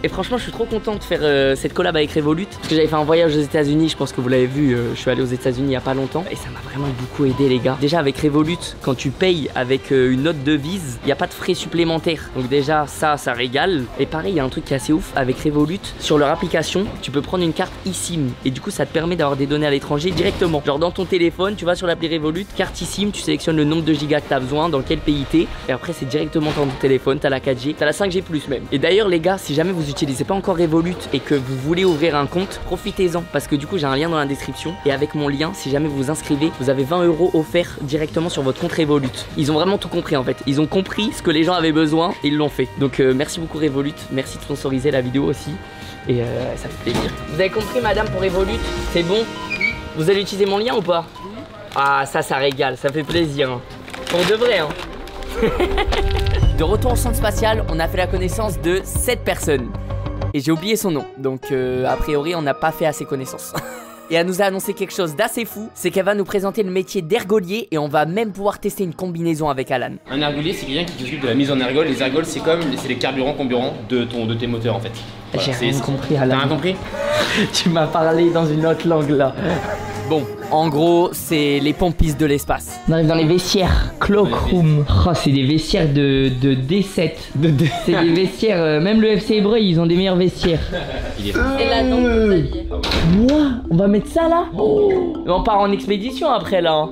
Et franchement je suis trop content de faire cette collab avec Revolut. Parce que j'avais fait un voyage aux États-Unis, je pense que vous l'avez vu, je suis allé aux États-Unis il y a pas longtemps. Et ça m'a vraiment beaucoup aidé, les gars. Déjà avec Revolut, quand tu payes avec une note de devise, il n'y a pas de frais supplémentaires. Donc déjà ça régale. Et pareil, il y a un truc qui est assez ouf avec Revolut. Sur leur application, tu peux prendre une carte eSIM. Et du coup ça te permet d'avoir des données à l'étranger directement. Genre dans ton téléphone, tu vas sur l'appli Revolut, carte eSIM, tu sélectionnes le nombre de gigas que tu as besoin, dans quel pays t'es. Et après c'est directement dans ton téléphone, t'as la 4G, t'as la 5G plus même. Et d'ailleurs les gars, si jamais vous utilisez pas encore Revolut et que vous voulez ouvrir un compte, profitez-en parce que du coup j'ai un lien dans la description et avec mon lien, si jamais vous vous inscrivez, vous avez 20 € offerts directement sur votre compte Revolut. Ils ont vraiment tout compris en fait. Ils ont compris ce que les gens avaient besoin et ils l'ont fait. Donc merci beaucoup Revolut, merci de sponsoriser la vidéo aussi et ça fait plaisir. Vous avez compris madame pour Revolut? C'est bon? Vous allez utiliser mon lien ou pas? Ah ça régale, ça fait plaisir, hein. Pour de vrai, hein. De retour au centre spatial, on a fait la connaissance de 7 personnes. Et j'ai oublié son nom, donc a priori on n'a pas fait assez connaissance. Et elle nous a annoncé quelque chose d'assez fou, c'est qu'elle va nous présenter le métier d'ergolier et on va même pouvoir tester une combinaison avec Alan. Un ergolier, c'est quelqu'un qui s'occupe de la mise en ergol. Les ergols, c'est comme les carburants-comburants de tes moteurs en fait. Voilà, j'ai rien compris, Alan. T'as rien compris? Tu m'as parlé dans une autre langue là. Bon, en gros, c'est les pompistes de l'espace. On arrive dans les vestiaires. Cloakroom. Oh, c'est des vestiaires de D7. C'est des vestiaires. Même le FC Hébreu, ils ont des meilleurs vestiaires. Et là, non, Moi, on va mettre ça là. On part en expédition après là.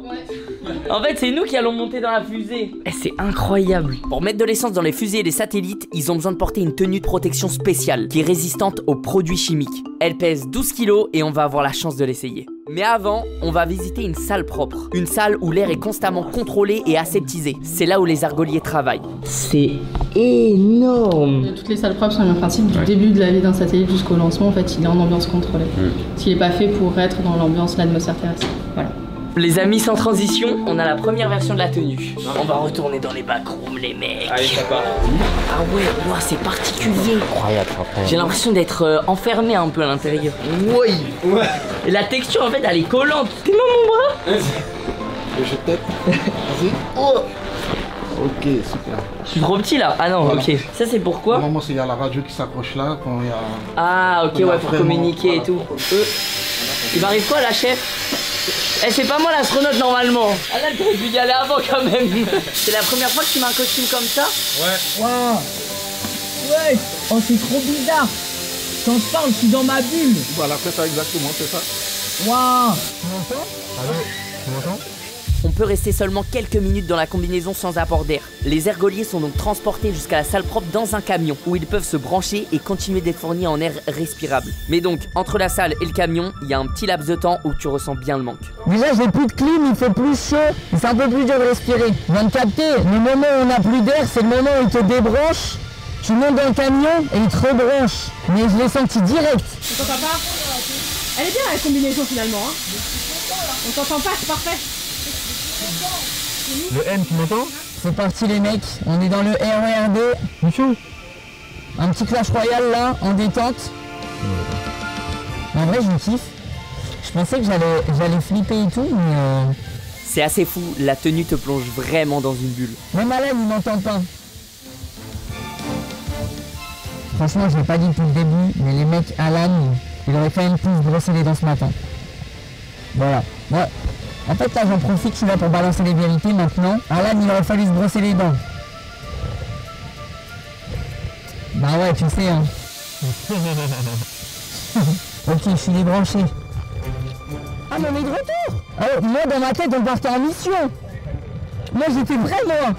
En fait, c'est nous qui allons monter dans la fusée. C'est incroyable. Pour mettre de l'essence dans les fusées et les satellites, ils ont besoin de porter une tenue de protection spéciale qui est résistante aux produits chimiques. Elle pèse 12 kilos et on va avoir la chance de l'essayer. Mais avant, on va visiter une salle propre. Une salle où l'air est constamment contrôlé et aseptisé. C'est là où les ergoliers travaillent. C'est énorme. Toutes les salles propres sont le même principe. Du début de la vie d'un satellite jusqu'au lancement, en fait, il est en ambiance contrôlée. S'il n'est pas fait pour être dans l'ambiance, l'atmosphère terrestre. Voilà. Les amis, sans transition, on a la première version de la tenue. On va retourner dans les backrooms, les mecs. Allez, ça part. Ah ouais, c'est particulier. Incroyable, J'ai l'impression d'être enfermé un peu à l'intérieur. Oui. Ouais. Et la texture, en fait, elle est collante. T'es dans mon bras? Je tête. Vas-y. Oh. Ok, super. Je suis trop petit là. Ah non, voilà. Ok. Ça, c'est pourquoi? Normalement, il y a la radio qui s'accroche là quand il y a. Ah, ok, ouais, pour communiquer et tout. Il m'arrive quoi, la chef? Eh, c'est pas moi l'astronaute normalement. Ah là, t'aurais dû y aller avant quand même. C'est la première fois que tu mets un costume comme ça? Ouais. Waouh. Ouais. Oh, c'est trop bizarre. Quand je parle, je suis dans ma bulle. Voilà, c'est ça exactement, c'est ça. Waouh. Tu m'entends? Allô? Tu m'entends? On peut rester seulement quelques minutes dans la combinaison sans apport d'air. Les ergoliers sont donc transportés jusqu'à la salle propre dans un camion où ils peuvent se brancher et continuer d'être fournis en air respirable. Mais donc, entre la salle et le camion, il y a un petit laps de temps où tu ressens bien le manque. Déjà, j'ai plus de clim, il fait plus chaud, c'est un peu plus dur de respirer. Je viens de capter, le moment où on n'a plus d'air, c'est le moment où il te débranche, tu montes dans le camion et il te rebranche. Mais je l'ai senti direct. On t'entend pas? Elle est bien la combinaison finalement. Hein. On t'entend pas, c'est parfait. Le M, tu m'entends? C'est parti les mecs, on est dans le RERD. Michou. Un petit Clash Royale là, en détente. En vrai, je kiffe. Je pensais que j'allais flipper et tout, mais... C'est assez fou, la tenue te plonge vraiment dans une bulle. Même Alan, il m'entend pas. Franchement, je l'ai pas dit depuis le début, mais les mecs, Alan, il aurait quand même pu se brosser les dents ce matin. Voilà. Ouais. En fait, là, j'en profite, je suis là pour balancer les vérités maintenant. Alan, il aurait fallu se brosser les dents. Bah ouais, tu sais, hein. Ok, je suis débranché. Ah, mais on est de retour. Oh, moi, dans ma tête, on partait en mission. Moi, j'étais vraiment...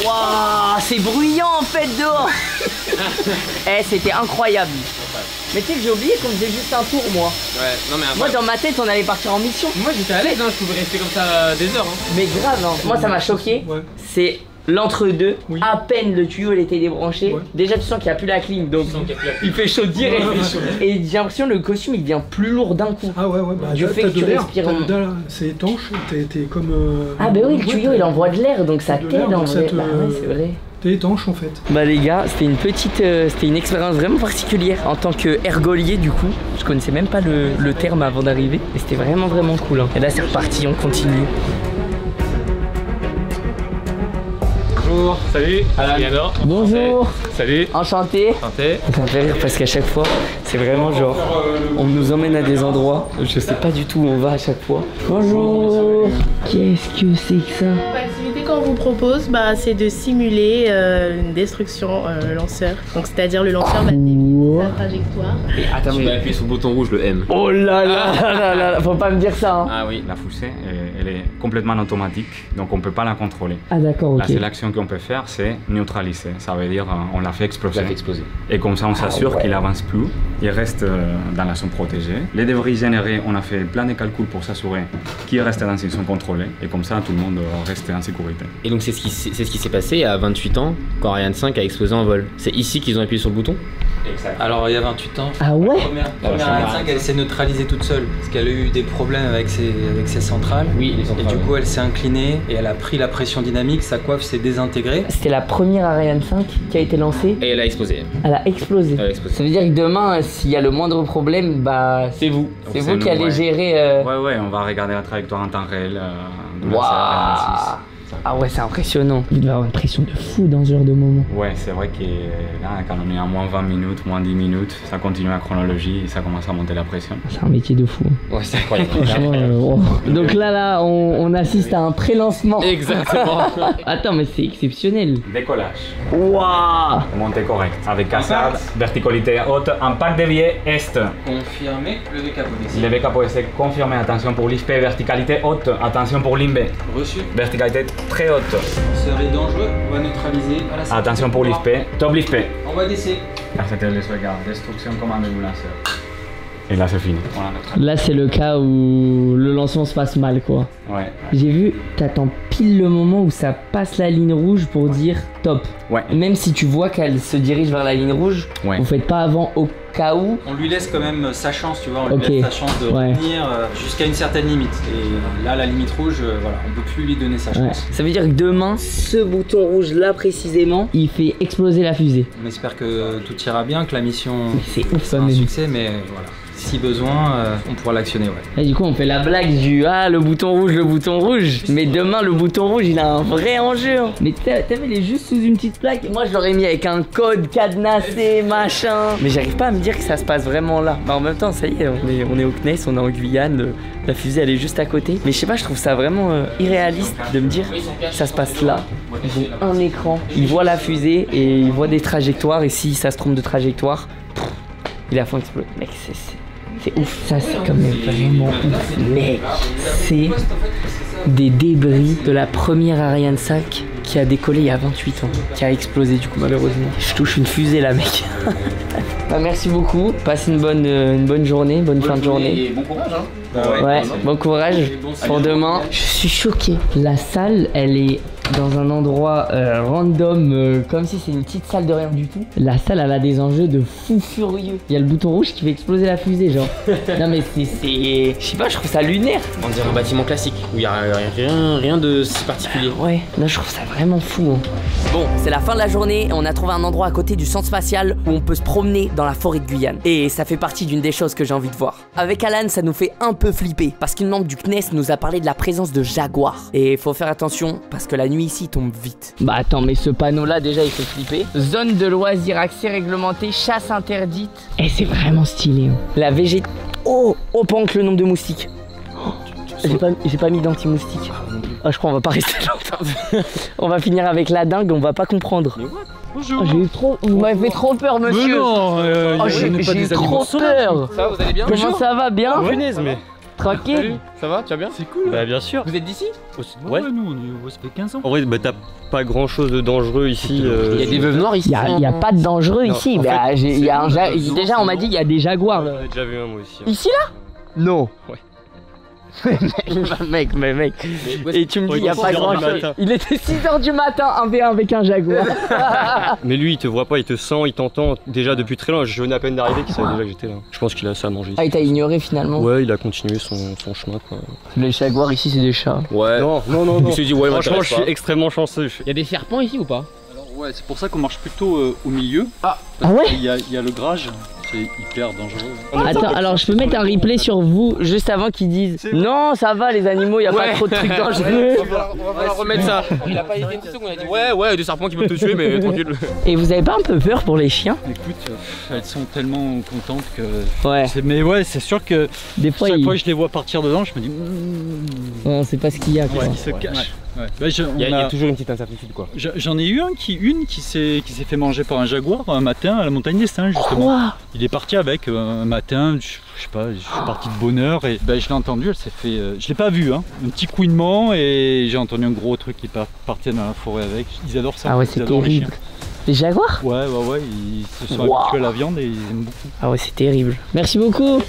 Waouh, c'est bruyant en fait dehors. Eh, c'était incroyable. Mais tu sais que j'ai oublié qu'on faisait juste un tour moi. Ouais, non mais après... Moi dans ma tête on allait partir en mission. Moi j'étais à l'aise, hein, je pouvais rester comme ça des heures. Hein. Mais grave, hein. Moi ça m'a choqué. Ouais. C'est l'entre-deux, oui. À peine le tuyau il était débranché. Ouais. Déjà tu sens qu'il n'y a plus la clim donc il fait chaud direct. Et j'ai l'impression que le costume il devient plus lourd d'un coup. Ah ouais, bah du fait que tu respires. C'est étanche, t'es comme... Ah bah oui, le tuyau il envoie de l'air donc ça t'aide en vrai. Bah ouais, c'est vrai. T'es étanche en fait. Bah les gars, c'était une expérience vraiment particulière en tant que ergolier du coup. Je connaissais même pas le terme avant d'arriver et c'était vraiment cool. Hein. Et là c'est reparti, on continue. Bonjour, salut, Alan. Bonjour. Salut. Enchanté. Enchanté. Ça me fait rire parce qu'à chaque fois, c'est vraiment genre, on nous emmène à des endroits, je sais pas du tout où on va à chaque fois. Bonjour. Qu'est-ce que c'est que ça? L'activité qu'on vous propose, c'est de simuler une destruction lanceur. Donc c'est-à-dire le lanceur va dévier sa trajectoire. Et attends, tu vas appuyer sur le bouton rouge, le M. Oh là là, faut pas me dire ça. Hein. Ah oui, la fusée, elle est complètement automatique, donc on peut pas la contrôler. Ah d'accord, ok. La seule action qu'on peut faire, c'est neutraliser. Ça veut dire on la fait exploser. Et comme ça, on s'assure qu'il avance plus, il reste dans la zone protégée. Les débris générés, on a fait plein de calculs pour s'assurer qu'il reste dans une zone contrôlée. Et comme ça, tout le monde reste en sécurité. Et donc c'est ce qui s'est passé à 28 ans quand Ariane 5 a explosé en vol. C'est ici qu'ils ont appuyé sur le bouton? Exact. Alors il y a 28 ans. Ah ouais. La première Ariane 5, elle s'est neutralisée toute seule parce qu'elle a eu des problèmes avec ses centrales. Oui, les centrales. Et du coup, elle s'est inclinée et elle a pris la pression dynamique, sa coiffe s'est désintégrée. C'était la première Ariane 5 qui a été lancée. Et elle a explosé. Elle a explosé. Ça veut dire que demain, s'il y a le moindre problème, bah c'est vous. C'est vous qui allez gérer. Ouais, on va regarder la trajectoire en temps réel de Wow. Ah ouais, c'est impressionnant. Il doit avoir une pression de fou dans ce genre de moment. Ouais, c'est vrai que là, quand on est à moins 20 minutes, moins 10 minutes, ça continue la chronologie et ça commence à monter la pression. C'est un métier de fou. Ouais, c'est incroyable. Donc là, on assiste à un pré-lancement. Exactement. Attends, mais c'est exceptionnel. Décollage. Waouh. Montée correcte. Avec cassade, verticalité haute, impact dévié est. Confirmé, levé capot ici. Levé capot est confirmé. Attention pour l'ISP, verticalité haute. Attention pour l'IMB. Reçu. Verticalité très haute. Serait dangereux, on va neutraliser à la sortie. Attention pour l'ISP, top l'ISP. On va descendre. Là c'était le sauvegarde, destruction, commande du lanceur. Et là c'est fini. Voilà, là c'est le cas où le lancement se passe mal quoi. Ouais. J'ai vu, t'attends pile le moment où ça passe la ligne rouge pour dire top. Ouais. Même si tu vois qu'elle se dirige vers la ligne rouge, vous faites pas avant au cas où. On lui laisse quand même sa chance, tu vois, on lui laisse sa chance de revenir jusqu'à une certaine limite. Et là la limite rouge, voilà, on peut plus lui donner sa chance. Ça veut dire que demain, ce bouton rouge là précisément, il fait exploser la fusée. On espère que tout ira bien, que la mission c'est un succès, mais voilà. Si besoin, on pourra l'actionner, Et du coup, on fait la blague du le bouton rouge. Mais demain, le bouton rouge, il a un vrai enjeu. Mais t'as vu, il est juste sous une petite plaque. Moi, je l'aurais mis avec un code cadenassé, machin. Mais j'arrive pas à me dire que ça se passe vraiment là. Bah, en même temps, ça y est, on est au CNES, on est en Guyane. La fusée, elle est juste à côté. Mais je sais pas, je trouve ça vraiment irréaliste de me dire ça se passe là. Ils ont un écran, ils voient la fusée et ils voient des trajectoires. Et si ça se trompe de trajectoire, il a fond explose. Mec, c'est ouf, ça c'est quand même vraiment ouf. Mec, c'est des débris de la première Ariane 5 qui a décollé il y a 28 ans, qui a explosé du coup malheureusement. Je touche une fusée là mec. Bah, merci beaucoup, passe une bonne journée, bonne fin de journée. Et bon courage bon courage pour demain. Je suis choqué, la salle elle est dans un endroit random, comme si c'est une petite salle de rien du tout. La salle elle a des enjeux de fou furieux. Il y a le bouton rouge qui fait exploser la fusée genre. Non mais c'est, je sais pas, je trouve ça lunaire. On dirait un bâtiment classique où il y a rien de si particulier. Ouais, là je trouve ça vraiment fou. Bon, c'est la fin de la journée et on a trouvé un endroit à côté du centre spatial où on peut se promener dans la forêt de Guyane. Et ça fait partie d'une des choses que j'ai envie de voir. Avec Alan, ça nous fait un peu flipper parce qu'une membre du CNES nous a parlé de la présence de jaguars. Et faut faire attention parce que la nuit ici tombe vite. Bah attends, mais ce panneau là déjà il fait flipper. Zone de loisirs, accès réglementé, chasse interdite. Et c'est vraiment stylé. La végétation. Oh, pas que le nombre de moustiques. J'ai pas mis d'anti-moustique. Ah, je crois on va pas rester longtemps. On va finir avec la dingue, on va pas comprendre. Bonjour. J'ai eu trop. Vous m'avez fait trop peur, monsieur. Mais non, j'ai eu trop peur. Ça va, vous allez bien? Comment ça va? Bien? Punaise, mais. Tranquille. Salut. Ça va, tu vas bien? C'est cool. Bah bien sûr. Vous êtes d'ici? Ouais. Nous on ça fait 15 ans. En vrai, bah t'as pas grand chose de dangereux ici. Il y a des veuves noires ici. Il y a pas de dangereux ici. Bah, déjà on m'a dit il y a des jaguars. J'en ai déjà vu un moi ici. Ici là? Non. Ouais. mec. Et tu me dis, il n'y a pas grand chose. Il était 6h du matin, 1v1 avec un jaguar. Mais lui, il te voit pas, il te sent, il t'entend déjà depuis très loin. Je venais à peine d'arriver qu'il savait déjà que j'étais là. Je pense qu'il a ça à manger. Ah, il t'a ignoré finalement? Ouais, il a continué son chemin quoi. Les jaguars ici, c'est des chats. Ouais. Non. Il se dit, ouais, franchement, je suis extrêmement chanceux. Il y a des serpents ici ou pas? Alors, ouais, c'est pour ça qu'on marche plutôt au milieu. Ah ouais? Il y a le grage. C'est hyper dangereux. Attends, alors je peux mettre un replay sur vous juste avant qu'ils disent non, ça va les animaux, il y a pas trop de trucs dangereux. On va remettre ça. Il a pas été une seconde, il a dit ouais, des serpents qui peuvent te tuer, mais tranquille. Et vous avez pas un peu peur pour les chiens? Écoute, elles sont tellement contentes que. Ouais. Mais ouais, c'est sûr que des fois, chaque fois que je les vois partir dedans, je me dis. Non, c'est pas ce qu'il y a quoi. Qui se cache. Ouais. Bah, il y a toujours une petite incertitude quoi. J'en ai eu une qui s'est fait manger par un jaguar un matin à la montagne des Singes justement. Quoi? Il est parti avec un matin, je sais pas, je suis parti de bonne heure et je l'ai entendu, elle s'est fait, je l'ai pas vu hein, un petit couinement et j'ai entendu un gros truc qui partait dans la forêt avec. Ils adorent ça. Ah ouais, c'est terrible. Les jaguars? Ouais, ils se sont habitués à la viande et ils aiment beaucoup. Ah ouais, c'est terrible. Merci beaucoup.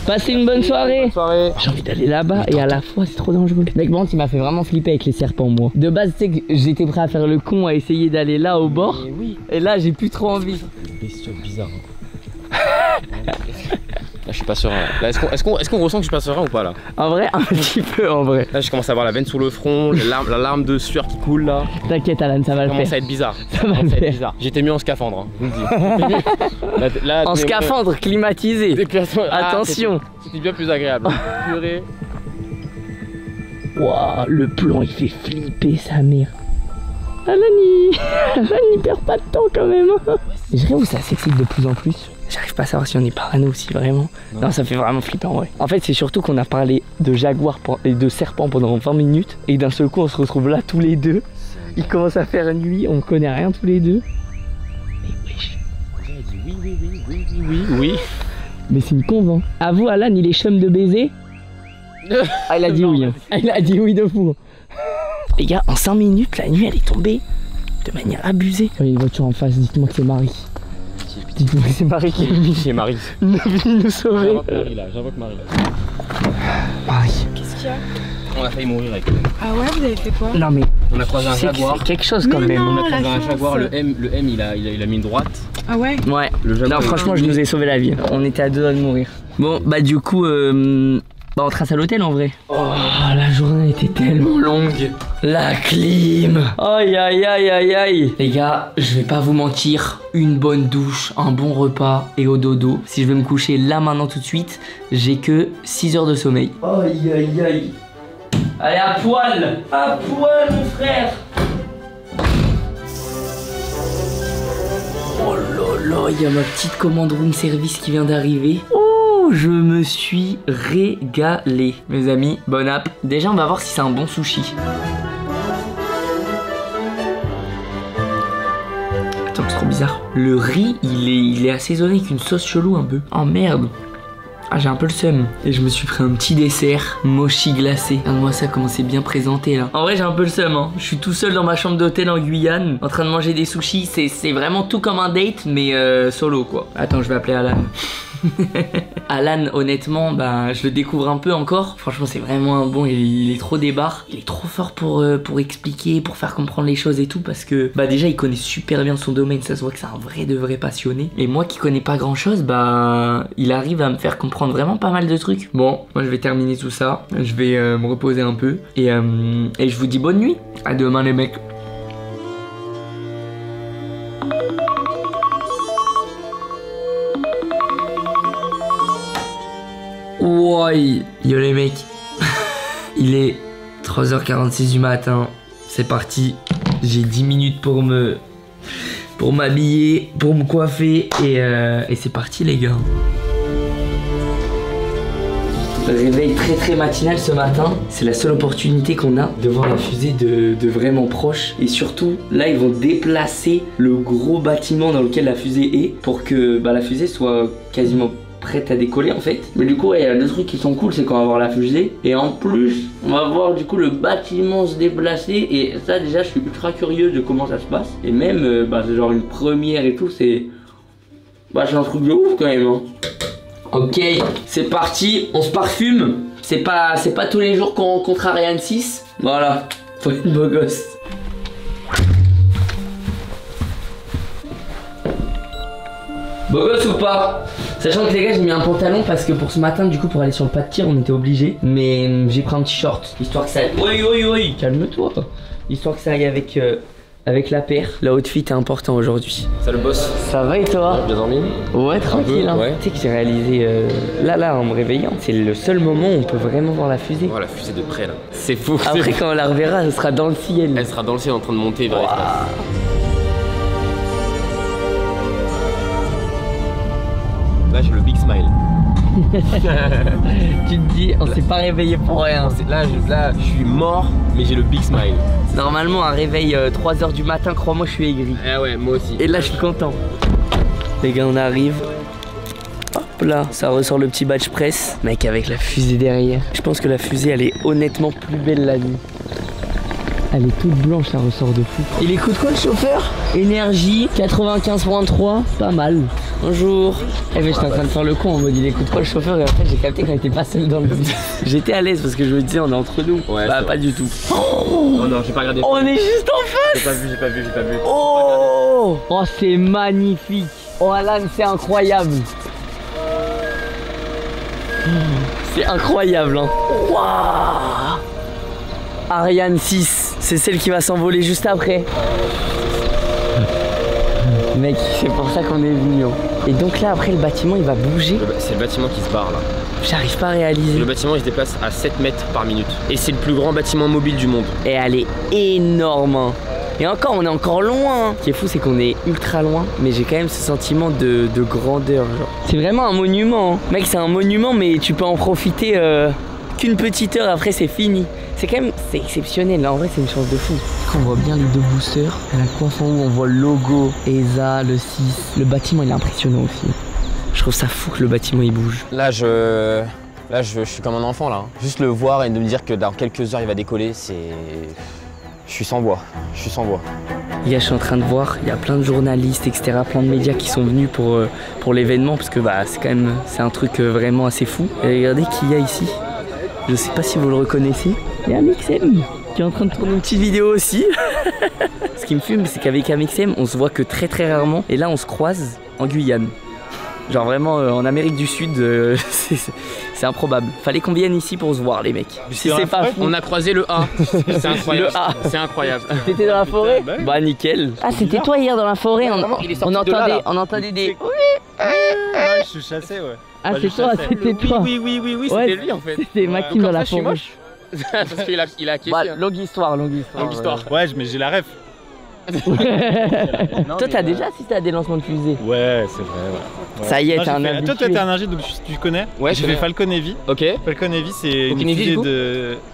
Passez une bonne soirée. J'ai envie d'aller là-bas et à la fois c'est trop dangereux. Mec, bon, il m'a fait vraiment flipper avec les serpents moi. De base, tu sais que j'étais prêt à faire le con à essayer d'aller là au bord. Et là, j'ai plus trop envie. Bestiole bizarre. je suis pas serein. Là, est-ce qu'on ressent que je suis pas serein ou pas là? En vrai, un petit peu en vrai. Là, je commence à avoir la veine sous le front, la larme de sueur qui coule là. T'inquiète Alan, ça va le faire. Ça commence à être bizarre. Ça va le faire. Bizarre. J'étais mieux en scaphandre, hein, je vous le dis. Là, en scaphandre climatisé. Attention. C'était bien plus agréable. Purée. Waouh, le plan il fait flipper sa mère. Alan il perd pas de temps quand même. Je dirais où ça s'excite de plus en plus. J'arrive pas à savoir si on est parano aussi vraiment. Non, ça fait vraiment flipper en vrai. En fait c'est surtout qu'on a parlé de jaguar et de serpent pendant 20 minutes. Et d'un seul coup on se retrouve là tous les deux. Il commence à faire nuit, on connaît rien tous les deux. Mais wesh. Oui. Mais c'est une conve hein. À vous Alan il est chum de baiser. Ah il a dit oui hein. Ah, il a dit oui de fou. Les gars, en 5 minutes, la nuit elle est tombée de manière abusée. Il y a une voiture en face, dites-moi que c'est Marie. Dites-moi que c'est Marie qui est venue. C'est Marie. Nous sauver. J'invoque Marie là. Marie. Qu'est-ce qu'il y a? On a failli mourir avec Ah ouais, vous avez fait quoi? Non mais on a croisé un jaguar. C'est quelque chose quand même. On a croisé un jaguar, le M il a mis une droite. Ah ouais? Ouais. Le jaguar, non franchement je nous ai sauvé la vie. On était à 2 doigts de mourir. Bon bah du coup bah on trace à l'hôtel en vrai. Oh la journée était tellement longue. La clim. Aïe aïe aïe aïe aïe. Les gars, je vais pas vous mentir, une bonne douche, un bon repas et au dodo. Si je vais me coucher là maintenant tout de suite, j'ai que 6 heures de sommeil. Aïe aïe aïe. Allez à poil mon frère. Oh là là, il y a ma petite commande room service qui vient d'arriver. Je me suis régalé. Mes amis, bonne app. Déjà, on va voir si c'est un bon sushi. Attends, c'est trop bizarre. Le riz, il est assaisonné avec une sauce chelou un peu. Oh merde. Ah, j'ai un peu le seum. Et je me suis pris un petit dessert, mochi glacé. Regarde-moi ça, comment c'est bien présenté là. En vrai, j'ai un peu le seum, hein. Je suis tout seul dans ma chambre d'hôtel en Guyane, en train de manger des sushis. C'est vraiment tout comme un date, mais solo quoi. Attends, je vais appeler Alan. Alan, honnêtement, bah, je le découvre un peu encore. Franchement, c'est vraiment un bon. Il est trop débarre. Il est trop fort pour expliquer, pour faire comprendre les choses et tout. Parce que, bah, déjà, il connaît super bien son domaine. Ça se voit que c'est un vrai de vrai passionné. Et moi qui connais pas grand chose, bah, il arrive à me faire comprendre vraiment pas mal de trucs. Bon, moi, je vais terminer tout ça. Je vais me reposer un peu. Et je vous dis bonne nuit. À demain, les mecs. Ouais. Yo les mecs, il est 3h46 du matin, c'est parti, j'ai 10 minutes pour m'habiller, pour me coiffer et c'est parti les gars. Réveil très matinal ce matin, c'est la seule opportunité qu'on a de voir la fusée de vraiment proche. Et surtout, là ils vont déplacer le gros bâtiment dans lequel la fusée est pour que bah, la fusée soit quasiment prête à décoller en fait. Mais du coup ouais, il y a deux trucs qui sont cool, c'est qu'on va voir la fusée et en plus on va voir du coup le bâtiment se déplacer et ça déjà je suis ultra curieux de comment ça se passe et même bah, c'est genre une première et tout, c'est bah c'est un truc de ouf quand même hein. Ok, c'est parti, on se parfume. C'est pas tous les jours qu'on rencontre Ariane 6. Voilà, faut être beau gosse. Beau gosse ou pas? Sachant que les gars j'ai mis un pantalon parce que pour ce matin du coup pour aller sur le pas de tir on était obligé. Mais j'ai pris un petit short histoire que ça aille. Oui, calme-toi. Histoire que ça aille avec la paire. La outfit est important aujourd'hui. Salut le boss. Ça va et toi? Bien dormi? Ouais, tranquille hein. Ouais. Tu sais que j'ai réalisé là en me réveillant, c'est le seul moment où on peut vraiment voir la fusée. Oh la fusée de près là. C'est fou. Après quand on la reverra, elle sera dans le ciel. Elle sera dans le ciel en train de monter vers l'espace. Là j'ai le big smile. Tu te dis, on s'est pas réveillé pour rien. Là je suis mort, mais j'ai le big smile. Normalement un réveil 3h du matin, crois-moi je suis aigri. Ah ouais, moi aussi. Et là je suis content. Les gars on arrive. Hop là, ça ressort le petit badge presse. Mec avec la fusée derrière. Je pense que la fusée elle est honnêtement plus belle la nuit. Elle est toute blanche, ça ressort de fou. Il écoute quoi le chauffeur? Énergie 95.3, pas mal. Bonjour. Eh ben j'étais en train de faire le con en mode il écoute quoi le chauffeur et après j'ai capté qu'on était pas seul dans le bus. J'étais à l'aise parce que je me disais on est entre nous. Ouais, bah pas du tout. Oh non, j'ai pas regardé. On est juste en face. J'ai pas vu. Oh, c'est magnifique. Oh Alan, c'est incroyable. C'est incroyable, hein. Waouh. Ariane 6, c'est celle qui va s'envoler juste après. Mec, c'est pour ça qu'on est venu. Et donc là, après, le bâtiment, il va bouger. C'est le bâtiment qui se barre là. J'arrive pas à réaliser. Le bâtiment, il se déplace à 7 mètres par minute. Et c'est le plus grand bâtiment mobile du monde. Et elle est énorme. Et encore, on est encore loin. Ce qui est fou, c'est qu'on est ultra loin, mais j'ai quand même ce sentiment de grandeur. C'est vraiment un monument. Mec, c'est un monument, mais tu peux en profiter qu'une petite heure, après c'est fini. C'est exceptionnel, là en vrai c'est une chance de fou. On voit bien les deux boosters, la coiffe en haut, on voit le logo, ESA, le 6. Le bâtiment il est impressionnant aussi. Je trouve ça fou que le bâtiment il bouge. Là je suis comme un enfant là. Juste le voir et de me dire que dans quelques heures il va décoller, c'est... Je suis sans voix, je Je suis en train de voir, il y a plein de journalistes, etc., plein de médias qui sont venus pour l'événement, parce que bah, c'est un truc vraiment assez fou. Et regardez qui y a ici. Je sais pas si vous le reconnaissez. Il y a Amixem qui est en train de tourner une petite vidéo aussi. Ce qui me fume, c'est qu'avec Amixem, on se voit que très très rarement. Et là, on se croise en Guyane. Genre vraiment en Amérique du Sud, c'est improbable. Fallait qu'on vienne ici pour se voir, les mecs. Si c'est pas fou. On a croisé le A. C'est incroyable. Le A. C'est incroyable. T'étais dans la forêt? Bah nickel. Ah, c'était toi hier dans la forêt. On entendait des... Je suis chassé, ouais. Ah, c'est toi, c'était toi. Oui, c'était lui en fait. C'était Maxime dans la forêt. Parce qu'il a kiffé. Bah, longue histoire. Ouais, mais j'ai la ref. Toi, t'as déjà assisté à des lancements de fusées? Ouais, c'est vrai, ouais. Ça y est, t'es un habitué. Toi, t'es un ingé, donc tu connais? Ouais, j'ai fait Falcon Heavy. Ok. Falcon Heavy, c'est une fusée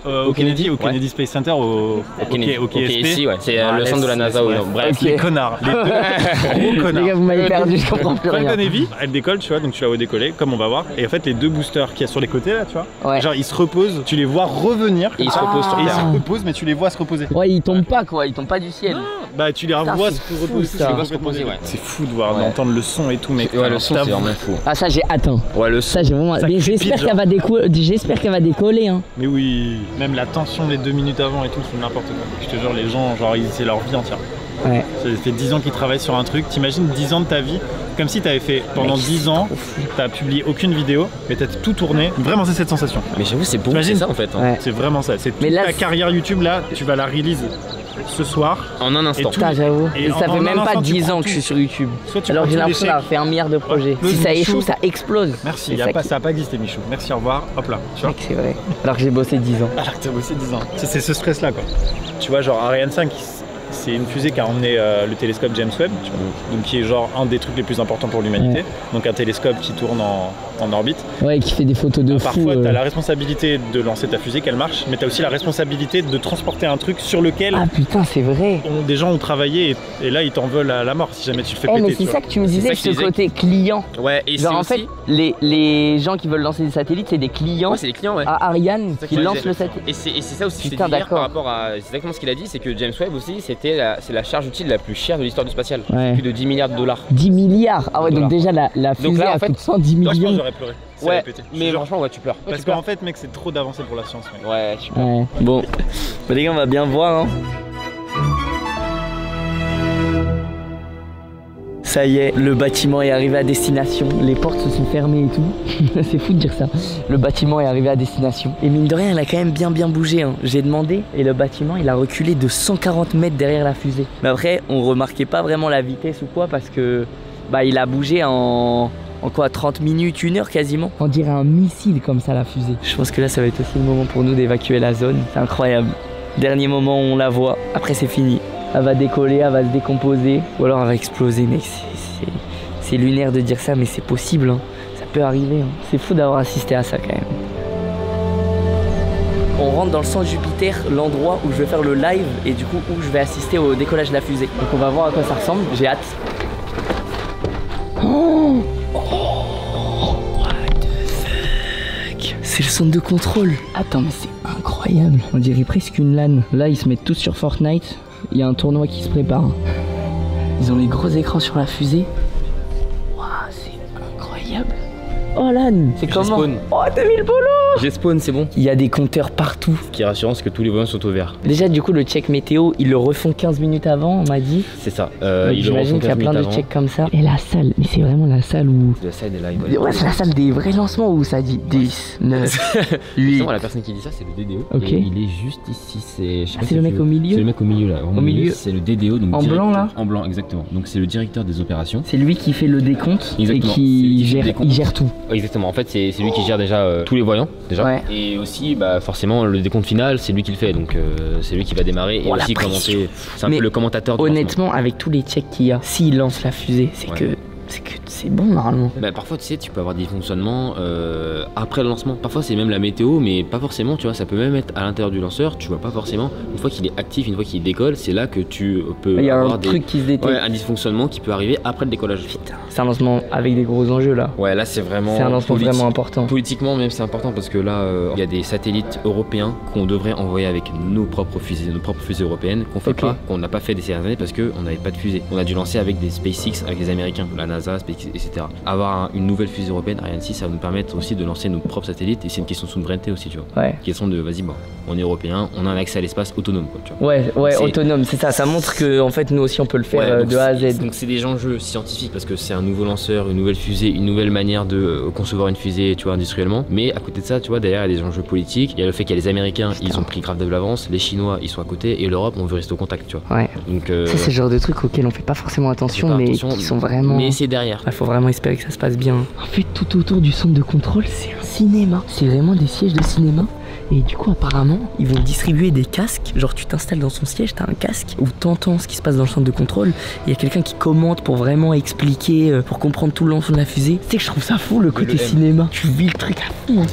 au Kennedy, au Kennedy Space Center, au KSP. Ouais, c'est le centre de la NASA. Bref, les connards. Les deux gros connards. Les gars, vous m'avez perdu, je comprends plus rien. Falcon Heavy, elle décolle, tu vois, donc tu la vois décoller, comme on va voir. Et en fait, les deux boosters qu'il y a sur les côtés, là, tu vois, genre ils se reposent, tu les vois revenir. Et ils se reposent sur Terre. Ils se reposent, mais tu les vois se reposer. Ouais, ils tombent pas, quoi, ils tombent pas du ciel. Bah, tu les revois se reposer. C'est fou de voir, d'entendre le son et tout, mec. Ouais, le son, c'est vraiment fou. Ah, ça, j'ai hâte. Ouais, le son. Ça, j'ai vraiment. Mais j'espère qu'elle va décoller. Hein. Mais oui, même la tension les 2 minutes avant et tout, c'est n'importe quoi. Je te jure, les gens, genre, c'est leur vie entière. Ouais. Ça fait 10 ans qu'ils travaillent sur un truc. T'imagines 10 ans de ta vie, comme si t'avais fait pendant 10 ans, t'as publié aucune vidéo, mais t'as tout tourné. Vraiment, c'est cette sensation. Mais j'avoue, c'est bon, c'est ça en fait. Ouais. C'est vraiment ça. C'est toute ta carrière YouTube là, tu vas la release ce soir. En un instant. Putain, j'avoue. Et ça fait même pas 10 ans que je suis sur YouTube. Alors j'ai l'impression d'avoir fait 1 milliard de projets. Si ça échoue, ça explose. Merci, ça a pas existé, Michou. Merci, au revoir. Hop là. Tu vois, c'est vrai. Alors que j'ai bossé 10 ans. Alors que t'as bossé 10 ans. C'est ce stress là, quoi. Tu vois, genre Ariane 5, c'est une fusée qui a emmené le télescope James Webb, tu vois, donc qui est genre un des trucs les plus importants pour l'humanité. Donc un télescope qui tourne en orbite. Ouais, qui fait des photos de fou. Parfois, t'as la responsabilité de lancer ta fusée, qu'elle marche, mais t'as aussi la responsabilité de transporter un truc sur lequel. Ah putain, c'est vrai. Des gens ont travaillé et là ils t'en veulent à la mort si jamais tu le fais péter. Mais c'est ça que tu me disais, ce côté client. Ouais, et genre en fait, les gens qui veulent lancer des satellites, c'est des clients. Ouais, c'est des clients, ouais. À Ariane qui lancent le satellite. Et c'est ça aussi. Putain, d'accord. Par rapport à, c'est exactement ce qu'il a dit, c'est que James Webb aussi, c'est la charge utile la plus chère de l'histoire du spatial. Ouais. Plus de 10 milliards de dollars. 10 milliards. Ah ouais, donc déjà la fusée donc là, a coûte 110 millions. J'aurais pleuré. Ouais, mais franchement, ouais, tu pleures. Parce qu'en fait, mec, c'est trop d'avancée pour la science, mec. Ouais, tu pleures. Ouais. Bon, bah, les gars, on va bien voir. Hein. Ça y est, le bâtiment est arrivé à destination. Les portes se sont fermées et tout. C'est fou de dire ça. Le bâtiment est arrivé à destination. Et mine de rien, il a quand même bien bougé. Hein. J'ai demandé et le bâtiment, il a reculé de 140 mètres derrière la fusée. Mais après, on remarquait pas vraiment la vitesse ou quoi parce que bah il a bougé en quoi, 30 minutes, 1 heure quasiment. On dirait un missile comme ça la fusée. Je pense que là, ça va être aussi le moment pour nous d'évacuer la zone. C'est incroyable. Dernier moment où on la voit. Après, c'est fini. Elle va décoller, elle va se décomposer ou alors elle va exploser, mec. C'est lunaire de dire ça, mais c'est possible. Hein. Ça peut arriver. Hein. C'est fou d'avoir assisté à ça quand même. On rentre dans le centre Jupiter, l'endroit où je vais faire le live et du coup où je vais assister au décollage de la fusée. Donc on va voir à quoi ça ressemble. J'ai hâte. Oh, what the fuck. C'est le centre de contrôle. Attends, mais c'est incroyable. On dirait presque une LAN. Là, ils se mettent tous sur Fortnite. Il y a un tournoi qui se prépare. Ils ont les gros écrans sur la fusée. Waouh, c'est incroyable. Oh Alan, c'est comment? Spawn. Oh t'as mis le polo. J'ai spawn, c'est bon. Il y a des compteurs partout. Ce qui est rassurant, c'est que tous les voyants sont au vert. Déjà du coup le check météo, ils le refont 15 minutes avant, on m'a dit. C'est ça. J'imagine qu'il y a plein de checks comme ça. Et la salle, mais c'est vraiment la salle où... La salle est là. Ouais, c'est la salle des vrais lancements où ça dit 10, 9, 8. Justement, la personne qui dit ça, c'est le DDO. Ok. Et il est juste ici. C'est le mec au milieu. C'est le mec au milieu là. Au milieu. C'est le DDO. Donc en blanc là. En blanc, exactement. Donc c'est le directeur des opérations. C'est lui qui fait le décompte. Exactement. Et qui gère tout. Exactement. En fait, c'est lui qui gère déjà tous les voyants déjà. Ouais. Et aussi, bah forcément, le décompte final, c'est lui qui le fait. Donc c'est lui qui va démarrer et aussi commenter. C'est un peu le commentateur. Honnêtement, avec tous les checks qu'il y a, s'il lance la fusée, c'est que c'est bon normalement. Bah parfois tu sais tu peux avoir des dysfonctionnements après le lancement. Parfois c'est même la météo mais pas forcément tu vois, ça peut même être à l'intérieur du lanceur, tu vois pas forcément. Une fois qu'il est actif, une fois qu'il décolle, c'est là que tu peux avoir un truc qui se détecte. Ouais, un dysfonctionnement qui peut arriver après le décollage. Putain, c'est un lancement avec des gros enjeux là. Ouais là c'est vraiment... C'est un lancement vraiment important. Politiquement même c'est important parce que là il y a des satellites européens qu'on devrait envoyer avec nos propres fusées européennes qu'on fait pas, qu'on n'a pas fait des dernières années parce qu'on n'avait pas de fusée. On a dû lancer avec des SpaceX, avec des Américains, la NASA, SpaceX, etc. Avoir une nouvelle fusée européenne, Ariane 6, ça va nous permettre aussi de lancer nos propres satellites et c'est une question de souveraineté aussi, tu vois. Ouais. Question de, vas-y, bon, on est européen, on a un accès à l'espace autonome, quoi, tu vois. Ouais, autonome, c'est ça. Ça montre que en fait nous aussi on peut le faire de A à Z. Donc c'est des enjeux scientifiques parce que c'est un nouveau lanceur, une nouvelle fusée, une nouvelle manière de concevoir une fusée, tu vois, industriellement. Mais à côté de ça, tu vois, derrière il y a des enjeux politiques. Il y a le fait qu'il y a les Américains, ils ont pris grave de l'avance, les Chinois ils sont à côté et l'Europe on veut rester au contact, tu vois. Ouais. Donc ça c'est le genre de trucs auxquels on fait pas forcément attention, mais qui sont vraiment. Mais c'est derrière. Il faut vraiment espérer que ça se passe bien. En fait, tout autour du centre de contrôle, c'est un cinéma. C'est vraiment des sièges de cinéma. Et du coup, apparemment, ils vont distribuer des casques. Genre, tu t'installes dans son siège, t'as un casque où t'entends ce qui se passe dans le centre de contrôle. Il y a quelqu'un qui commente pour vraiment expliquer, pour comprendre tout le lancement de la fusée. Tu sais que je trouve ça fou le côté cinéma. Tu vis le truc à fond.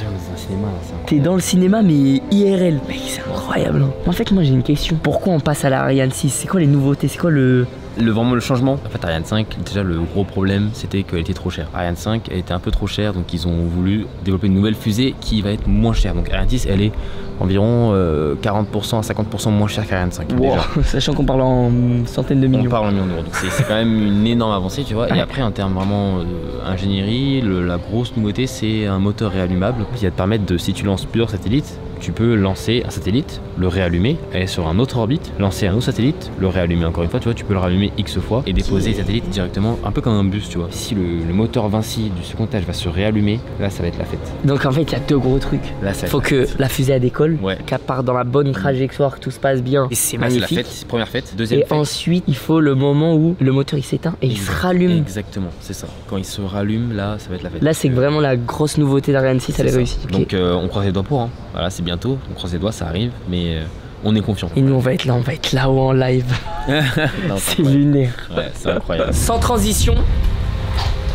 T'es dans le cinéma, mais IRL. Mec, c'est incroyable. En fait, moi j'ai une question. Pourquoi on passe à la Ariane 6? C'est quoi les nouveautés? C'est quoi vraiment le changement? En fait, Ariane 5, déjà le gros problème c'était qu'elle était trop chère. Ariane 5 elle était un peu trop chère, donc ils ont voulu développer une nouvelle fusée qui va être moins chère. Donc Ariane 6 elle est environ 40% à 50% moins chère qu'Ariane 5. Wow. Déjà. Sachant qu'on parle en centaines de millions. On parle en millions d'euros, donc c'est quand même une énorme avancée, tu vois. Ouais. Et après en termes vraiment ingénierie, la grosse nouveauté c'est un moteur réallumable qui va te permettre de, si tu lances plusieurs satellites, tu peux lancer un satellite, le réallumer, aller sur un autre orbite, lancer un autre satellite, le réallumer encore une fois, tu vois, tu peux le rallumer X fois et déposer les satellites directement, un peu comme un bus, tu vois. Si le moteur Vinci du second étage va se réallumer, là ça va être la fête. Donc en fait il y a deux gros trucs. Là, ça faut que la fusée elle décolle, ouais, qu'elle part dans la bonne trajectoire, que tout se passe bien. Et c'est magnifique. C'est la fête, première fête. Deuxième fête. Ensuite il faut le moment où le moteur il s'éteint et il se rallume. Exactement, c'est ça. Quand il se rallume, là ça va être la fête. Là c'est vraiment la grosse nouveauté d'Ariane 6, elle est réussie. Donc on croise les doigts pour, hein. Voilà, c'est bientôt, on croise les doigts, ça arrive, mais on est confiant. Et nous on va être là-haut en live. C'est lunaire. Ouais, c'est incroyable. Sans transition,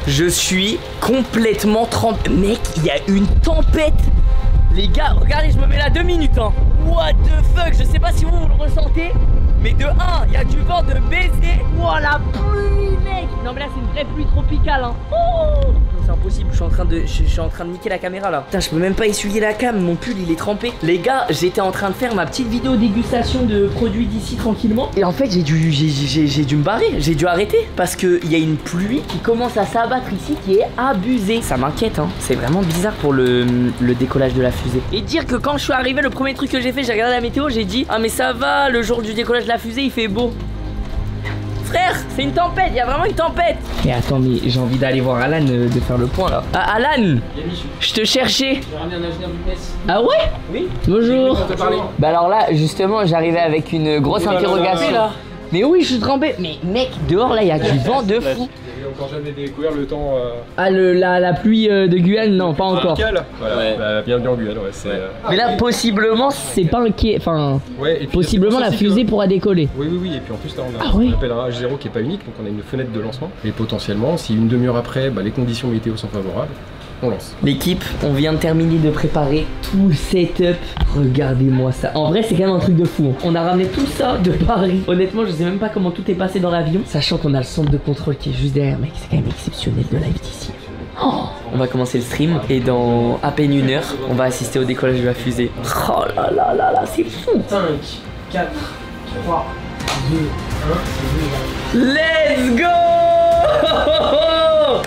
je suis complètement trempé. Mec, il y a une tempête. Les gars, regardez, je me mets là 2 minutes, hein. What the fuck, je sais pas si vous le ressentez, mais de 1, il y a du vent de baiser. Oh la pluie, mec. Non mais là c'est une vraie pluie tropicale, hein. Oh, c'est impossible, je suis en train de niquer la caméra là. Putain, je peux même pas essuyer la cam, mon pull il est trempé. Les gars, j'étais en train de faire ma petite vidéo dégustation de produits d'ici tranquillement. Et en fait j'ai dû me barrer, j'ai dû arrêter parce que il y a une pluie qui commence à s'abattre ici qui est abusée. Ça m'inquiète, hein. C'est vraiment bizarre pour le décollage de la fusée. Et dire que quand je suis arrivé, le premier truc que j'ai fait, j'ai regardé la météo, j'ai dit ah mais ça va, le jour du décollage de la fusée il fait beau. Frère, c'est une tempête, il y a vraiment une tempête. Mais attends, mais j'ai envie d'aller voir Alan de faire le point là. Ah, Alan, je te cherchais. J'ai ramené un ingénieur du MES. Ah ouais? Oui. Bonjour. Bah alors là, justement, j'arrivais avec une grosse interrogation. Là. Mais oui, je suis trempé. Mais mec, dehors là, il y a du vent de fou. Encore jamais découvert le temps. Ah, la pluie de Guyane, non, pas encore. Voilà, ouais. Bah, bienvenue en Guyane, ouais. Mais là, possiblement, c'est pas inquiet. Enfin, ouais, possiblement la fusée pourra décoller. Oui, et puis en plus, là, on a ce qu'on appelle un H0 qui est pas unique, donc on a une fenêtre de lancement. Et potentiellement, si une demi-heure après, les conditions météo sont favorables, on lance. L'équipe, on vient de terminer de préparer tout le setup. Regardez-moi ça. En vrai, c'est quand même un truc de fou. On a ramené tout ça de Paris. Honnêtement, je sais même pas comment tout est passé dans l'avion. Sachant qu'on a le centre de contrôle qui est juste derrière, mec. C'est quand même exceptionnel de live d'ici. Oh, on va commencer le stream et dans à peine 1 heure, on va assister au décollage de la fusée. Oh là là là là, c'est fou. 5, 4, 3, 2, 1, let's go.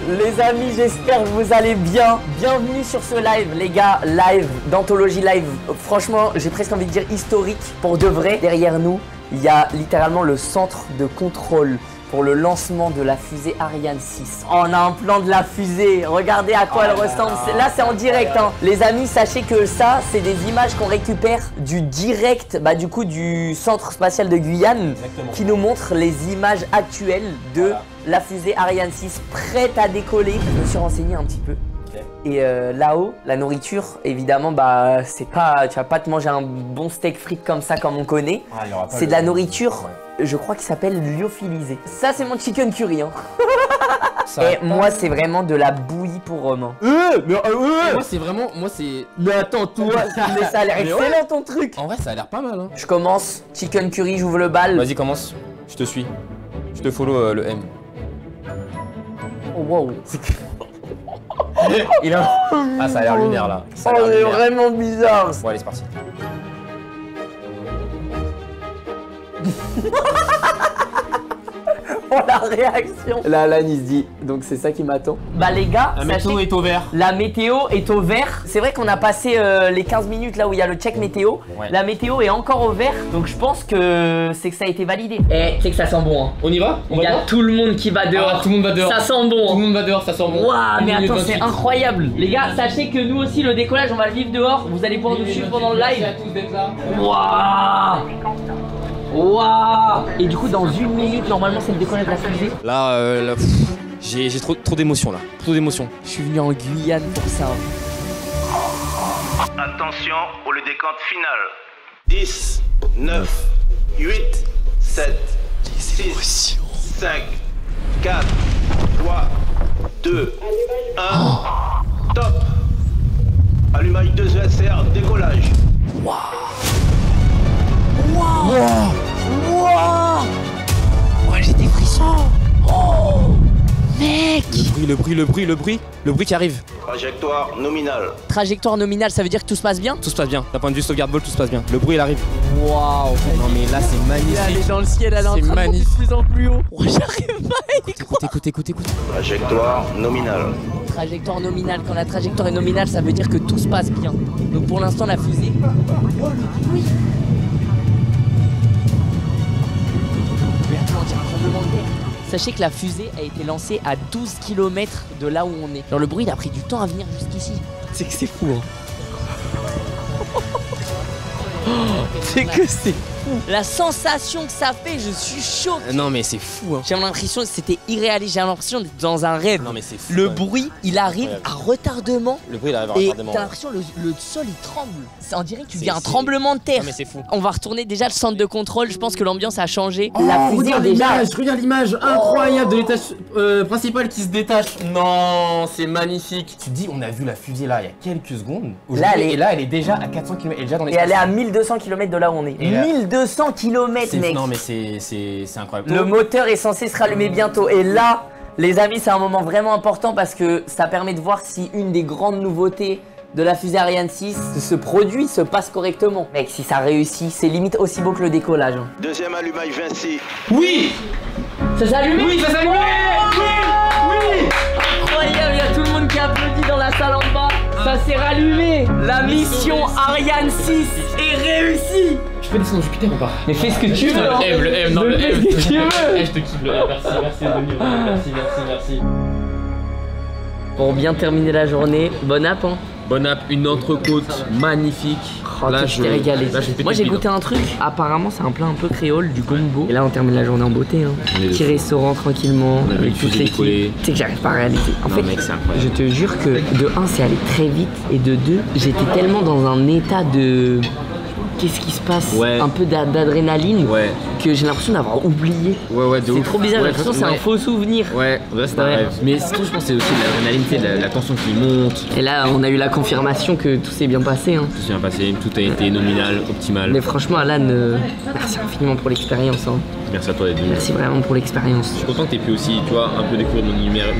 Les amis, j'espère que vous allez bien. Bienvenue sur ce live, les gars. Live, d'Anthologie Live. Franchement, j'ai presque envie de dire historique. Pour de vrai, derrière nous, il y a littéralement le centre de contrôle pour le lancement de la fusée Ariane 6. On a un plan de la fusée, regardez à quoi elle ressemble. Là c'est en direct hein. Les amis, sachez que ça c'est des images qu'on récupère du direct, du coup du centre spatial de Guyane. Exactement. Qui nous montre les images actuelles de la fusée Ariane 6 prête à décoller. Je me suis renseigné un petit peu. Et là-haut, la nourriture, évidemment, c'est pas, tu vas pas te manger un bon steak frites comme ça, comme on connaît. C'est de la nourriture, je crois qu'il s'appelle lyophilisée. Ça, c'est mon chicken curry. Hein. Et moi, c'est vraiment de la bouillie pour Romain. Moi, c'est vraiment, Mais attends, toi, mais ça a l'air excellent ton truc. En vrai, ça a l'air pas mal. Hein. Je commence, chicken curry, j'ouvre le bal. Vas-y, commence. Je te suis. Je te follow le M. Oh wow. Il a... Ah, ça a l'air lunaire là. Ça a c'est vraiment bizarre. Bon, allez, c'est parti. Oh la réaction. Là, Alan il se dit, donc c'est ça qui m'attend. Les gars, la météo est au vert. La météo est au vert. C'est vrai qu'on a passé les 15 minutes là où il y a le check météo. Ouais. La météo est encore au vert, donc je pense que c'est que ça a été validé. Et c'est que ça sent bon. Hein. On y va? Il y a tout le monde qui va dehors. Tout le monde va dehors. Ça sent bon. Tout le monde va dehors, ça sent bon. Waouh, mais attends, c'est incroyable. Les gars, sachez que nous aussi le décollage, on va le vivre dehors. Vous allez pouvoir nous suivre pendant le live. Merci à tous d'être là. Waouh. Waouh! Et du coup, dans 1 minute, normalement, c'est le décollage de la fusée. Là, j'ai trop d'émotions là. Trop d'émotions. Je suis venu en Guyane pour ça. Attention pour le décompte final. 10, 9, 8, 7, 6, 5, 4, 3, 2, 1. Top! Allumage 2 ESR, décollage. Waouh! Wow. Wow. Oh, j'ai des frissons. Oh, mec. Le bruit qui arrive. Trajectoire nominale. Trajectoire nominale, ça veut dire que tout se passe bien? Tout se passe bien. D'un point de vue sauvegarde vol, tout se passe bien. Le bruit, il arrive. Waouh. Non mais là, c'est magnifique. Elle est dans le ciel, elle est en train de monter de plus en plus haut. Oh, j'arrive pas. Écoute. Trajectoire nominale. Trajectoire nominale. Quand la trajectoire est nominale, ça veut dire que tout se passe bien. Donc pour l'instant, la fusée. Oh, le bruit. Sachez que la fusée a été lancée à 12 km de là où on est. Alors le bruit il a pris du temps à venir jusqu'ici. C'est que c'est fou C'est que c'est fou. La sensation que ça fait, je suis chaud. Non mais c'est fou. J'ai l'impression que c'était irréaliste. J'ai l'impression d'être dans un rêve. Non mais c'est fou. Le bruit, il arrive à retardement. Le bruit, il arrive à retardement. Et t'as l'impression que le sol, il tremble. On dirait que tu viens un tremblement de terre. Non mais c'est fou. On va retourner déjà le centre de contrôle. Je pense que l'ambiance a changé. Regarde l'image incroyable de l'étage principal qui se détache. Non, c'est magnifique. Tu te dis, on a vu la fusée là il y a quelques secondes. Là, elle est déjà à 400 km. Elle est déjà dans l'espace. Et elle est à 1200 km de là où on est. 1200 km, mec. Non mais c'est incroyable. Le moteur est censé se rallumer bientôt. Et là, les amis, c'est un moment vraiment important parce que ça permet de voir si une des grandes nouveautés de la fusée Ariane 6 ce produit se passe correctement. Mec, si ça réussit, c'est limite aussi beau que le décollage. Deuxième allumage Vinci. Oui. Ça s'est allumé? Oui, ça s'est allumé. Oui. Incroyable, il y a tout le monde qui applaudit dans la salle en bas. Ça s'est rallumé. La mission Ariane 6 est réussie. Je peux descendre Jupiter ou pas? Mais fais ce que tu veux. Le M, non le M. Fais ce que tu veux. Je te kiffe le M. Merci de venir. Merci. Pour bien terminer la journée, bon app hein. Bon app, une entrecôte magnifique. Oh, là, je t'ai régalé. Moi j'ai goûté un truc, apparemment c'est un plat un peu créole, du gombo. Et là on termine la journée en beauté hein. Petit restaurant tranquillement, avec toute l'équipe. Tu sais que j'arrive pas à réaliser. En fait, mec, c'est incroyable. Je te jure que de 1 c'est allé très vite et de 2 j'étais tellement dans un état de... Qu'est-ce qui se passe? Un peu d'adrénaline que j'ai l'impression d'avoir oublié. C'est trop bizarre, j'ai l'impression que c'est un faux souvenir. C'est un rêve. Mais ce que je pense c'est aussi l'adrénaline, la tension qui monte. Et là on a eu la confirmation que tout s'est bien passé hein. Tout s'est bien passé, tout a été nominal, optimal. Mais franchement Alan, merci infiniment pour l'expérience hein. Merci à toi d'être venu. Merci vraiment pour l'expérience. Je suis content que tu aies pu aussi, tu vois, un peu découvrir mon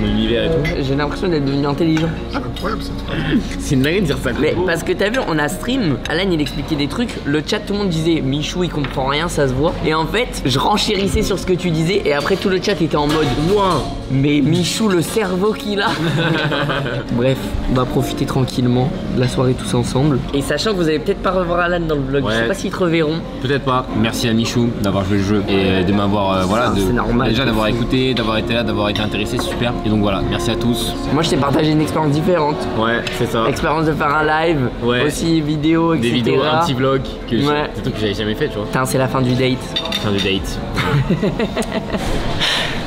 univers et tout. J'ai l'impression d'être devenu intelligent. Incroyable cette phrase. C'est une dinguerie de dire ça. Mais parce que t'as vu, on a stream, Alan il expliquait des trucs, le chat tout le monde disait Michou il comprend rien, ça se voit. Et en fait, je renchérissais sur ce que tu disais et après tout le chat était en mode ouah, Mais Michou, le cerveau qu'il a. Bref, on va profiter tranquillement de la soirée tous ensemble. Et sachant que vous allez peut-être pas revoir Alan dans le vlog, je sais pas s'ils te reverront. Peut-être pas. Merci à Michou d'avoir joué le jeu et de m'avoir déjà d'avoir écouté, d'avoir été là, d'avoir été intéressé, c'est super. Et donc voilà, merci à tous. Moi je t'ai partagé une expérience différente. Ouais, c'est ça. Expérience de faire un live, aussi vidéo, etc. Des vidéos, un petit vlog, des trucs que j'avais jamais fait, tu vois. Putain, c'est la fin du date. Fin du date.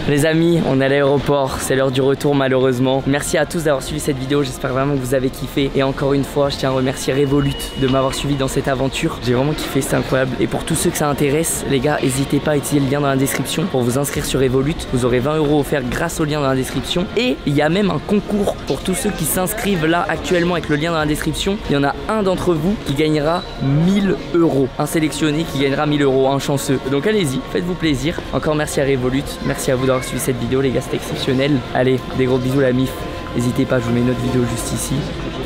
Les amis, on est à l'aéroport, c'est l'heure du retour malheureusement. Merci à tous d'avoir suivi cette vidéo, j'espère vraiment que vous avez kiffé. Et encore une fois, je tiens à remercier Revolut de m'avoir suivi dans cette aventure. J'ai vraiment kiffé, c'est incroyable. Et pour tous ceux que ça intéresse, les gars, n'hésitez pas à utiliser le lien dans la description pour vous inscrire sur Revolut. Vous aurez 20 € offerts grâce au lien dans la description. Et il y a même un concours pour tous ceux qui s'inscrivent là actuellement avec le lien dans la description. Il y en a un d'entre vous qui gagnera 1000 €. Un sélectionné qui gagnera 1000 €, un chanceux. Donc allez-y, faites-vous plaisir. Encore merci à Revolut, merci à vous d'avoir suivi cette vidéo les gars, c'était exceptionnel. Allez, des gros bisous la MIF. N'hésitez pas, je vous mets une autre vidéo juste ici.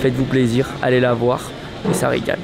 Faites-vous plaisir, allez la voir et ça régale.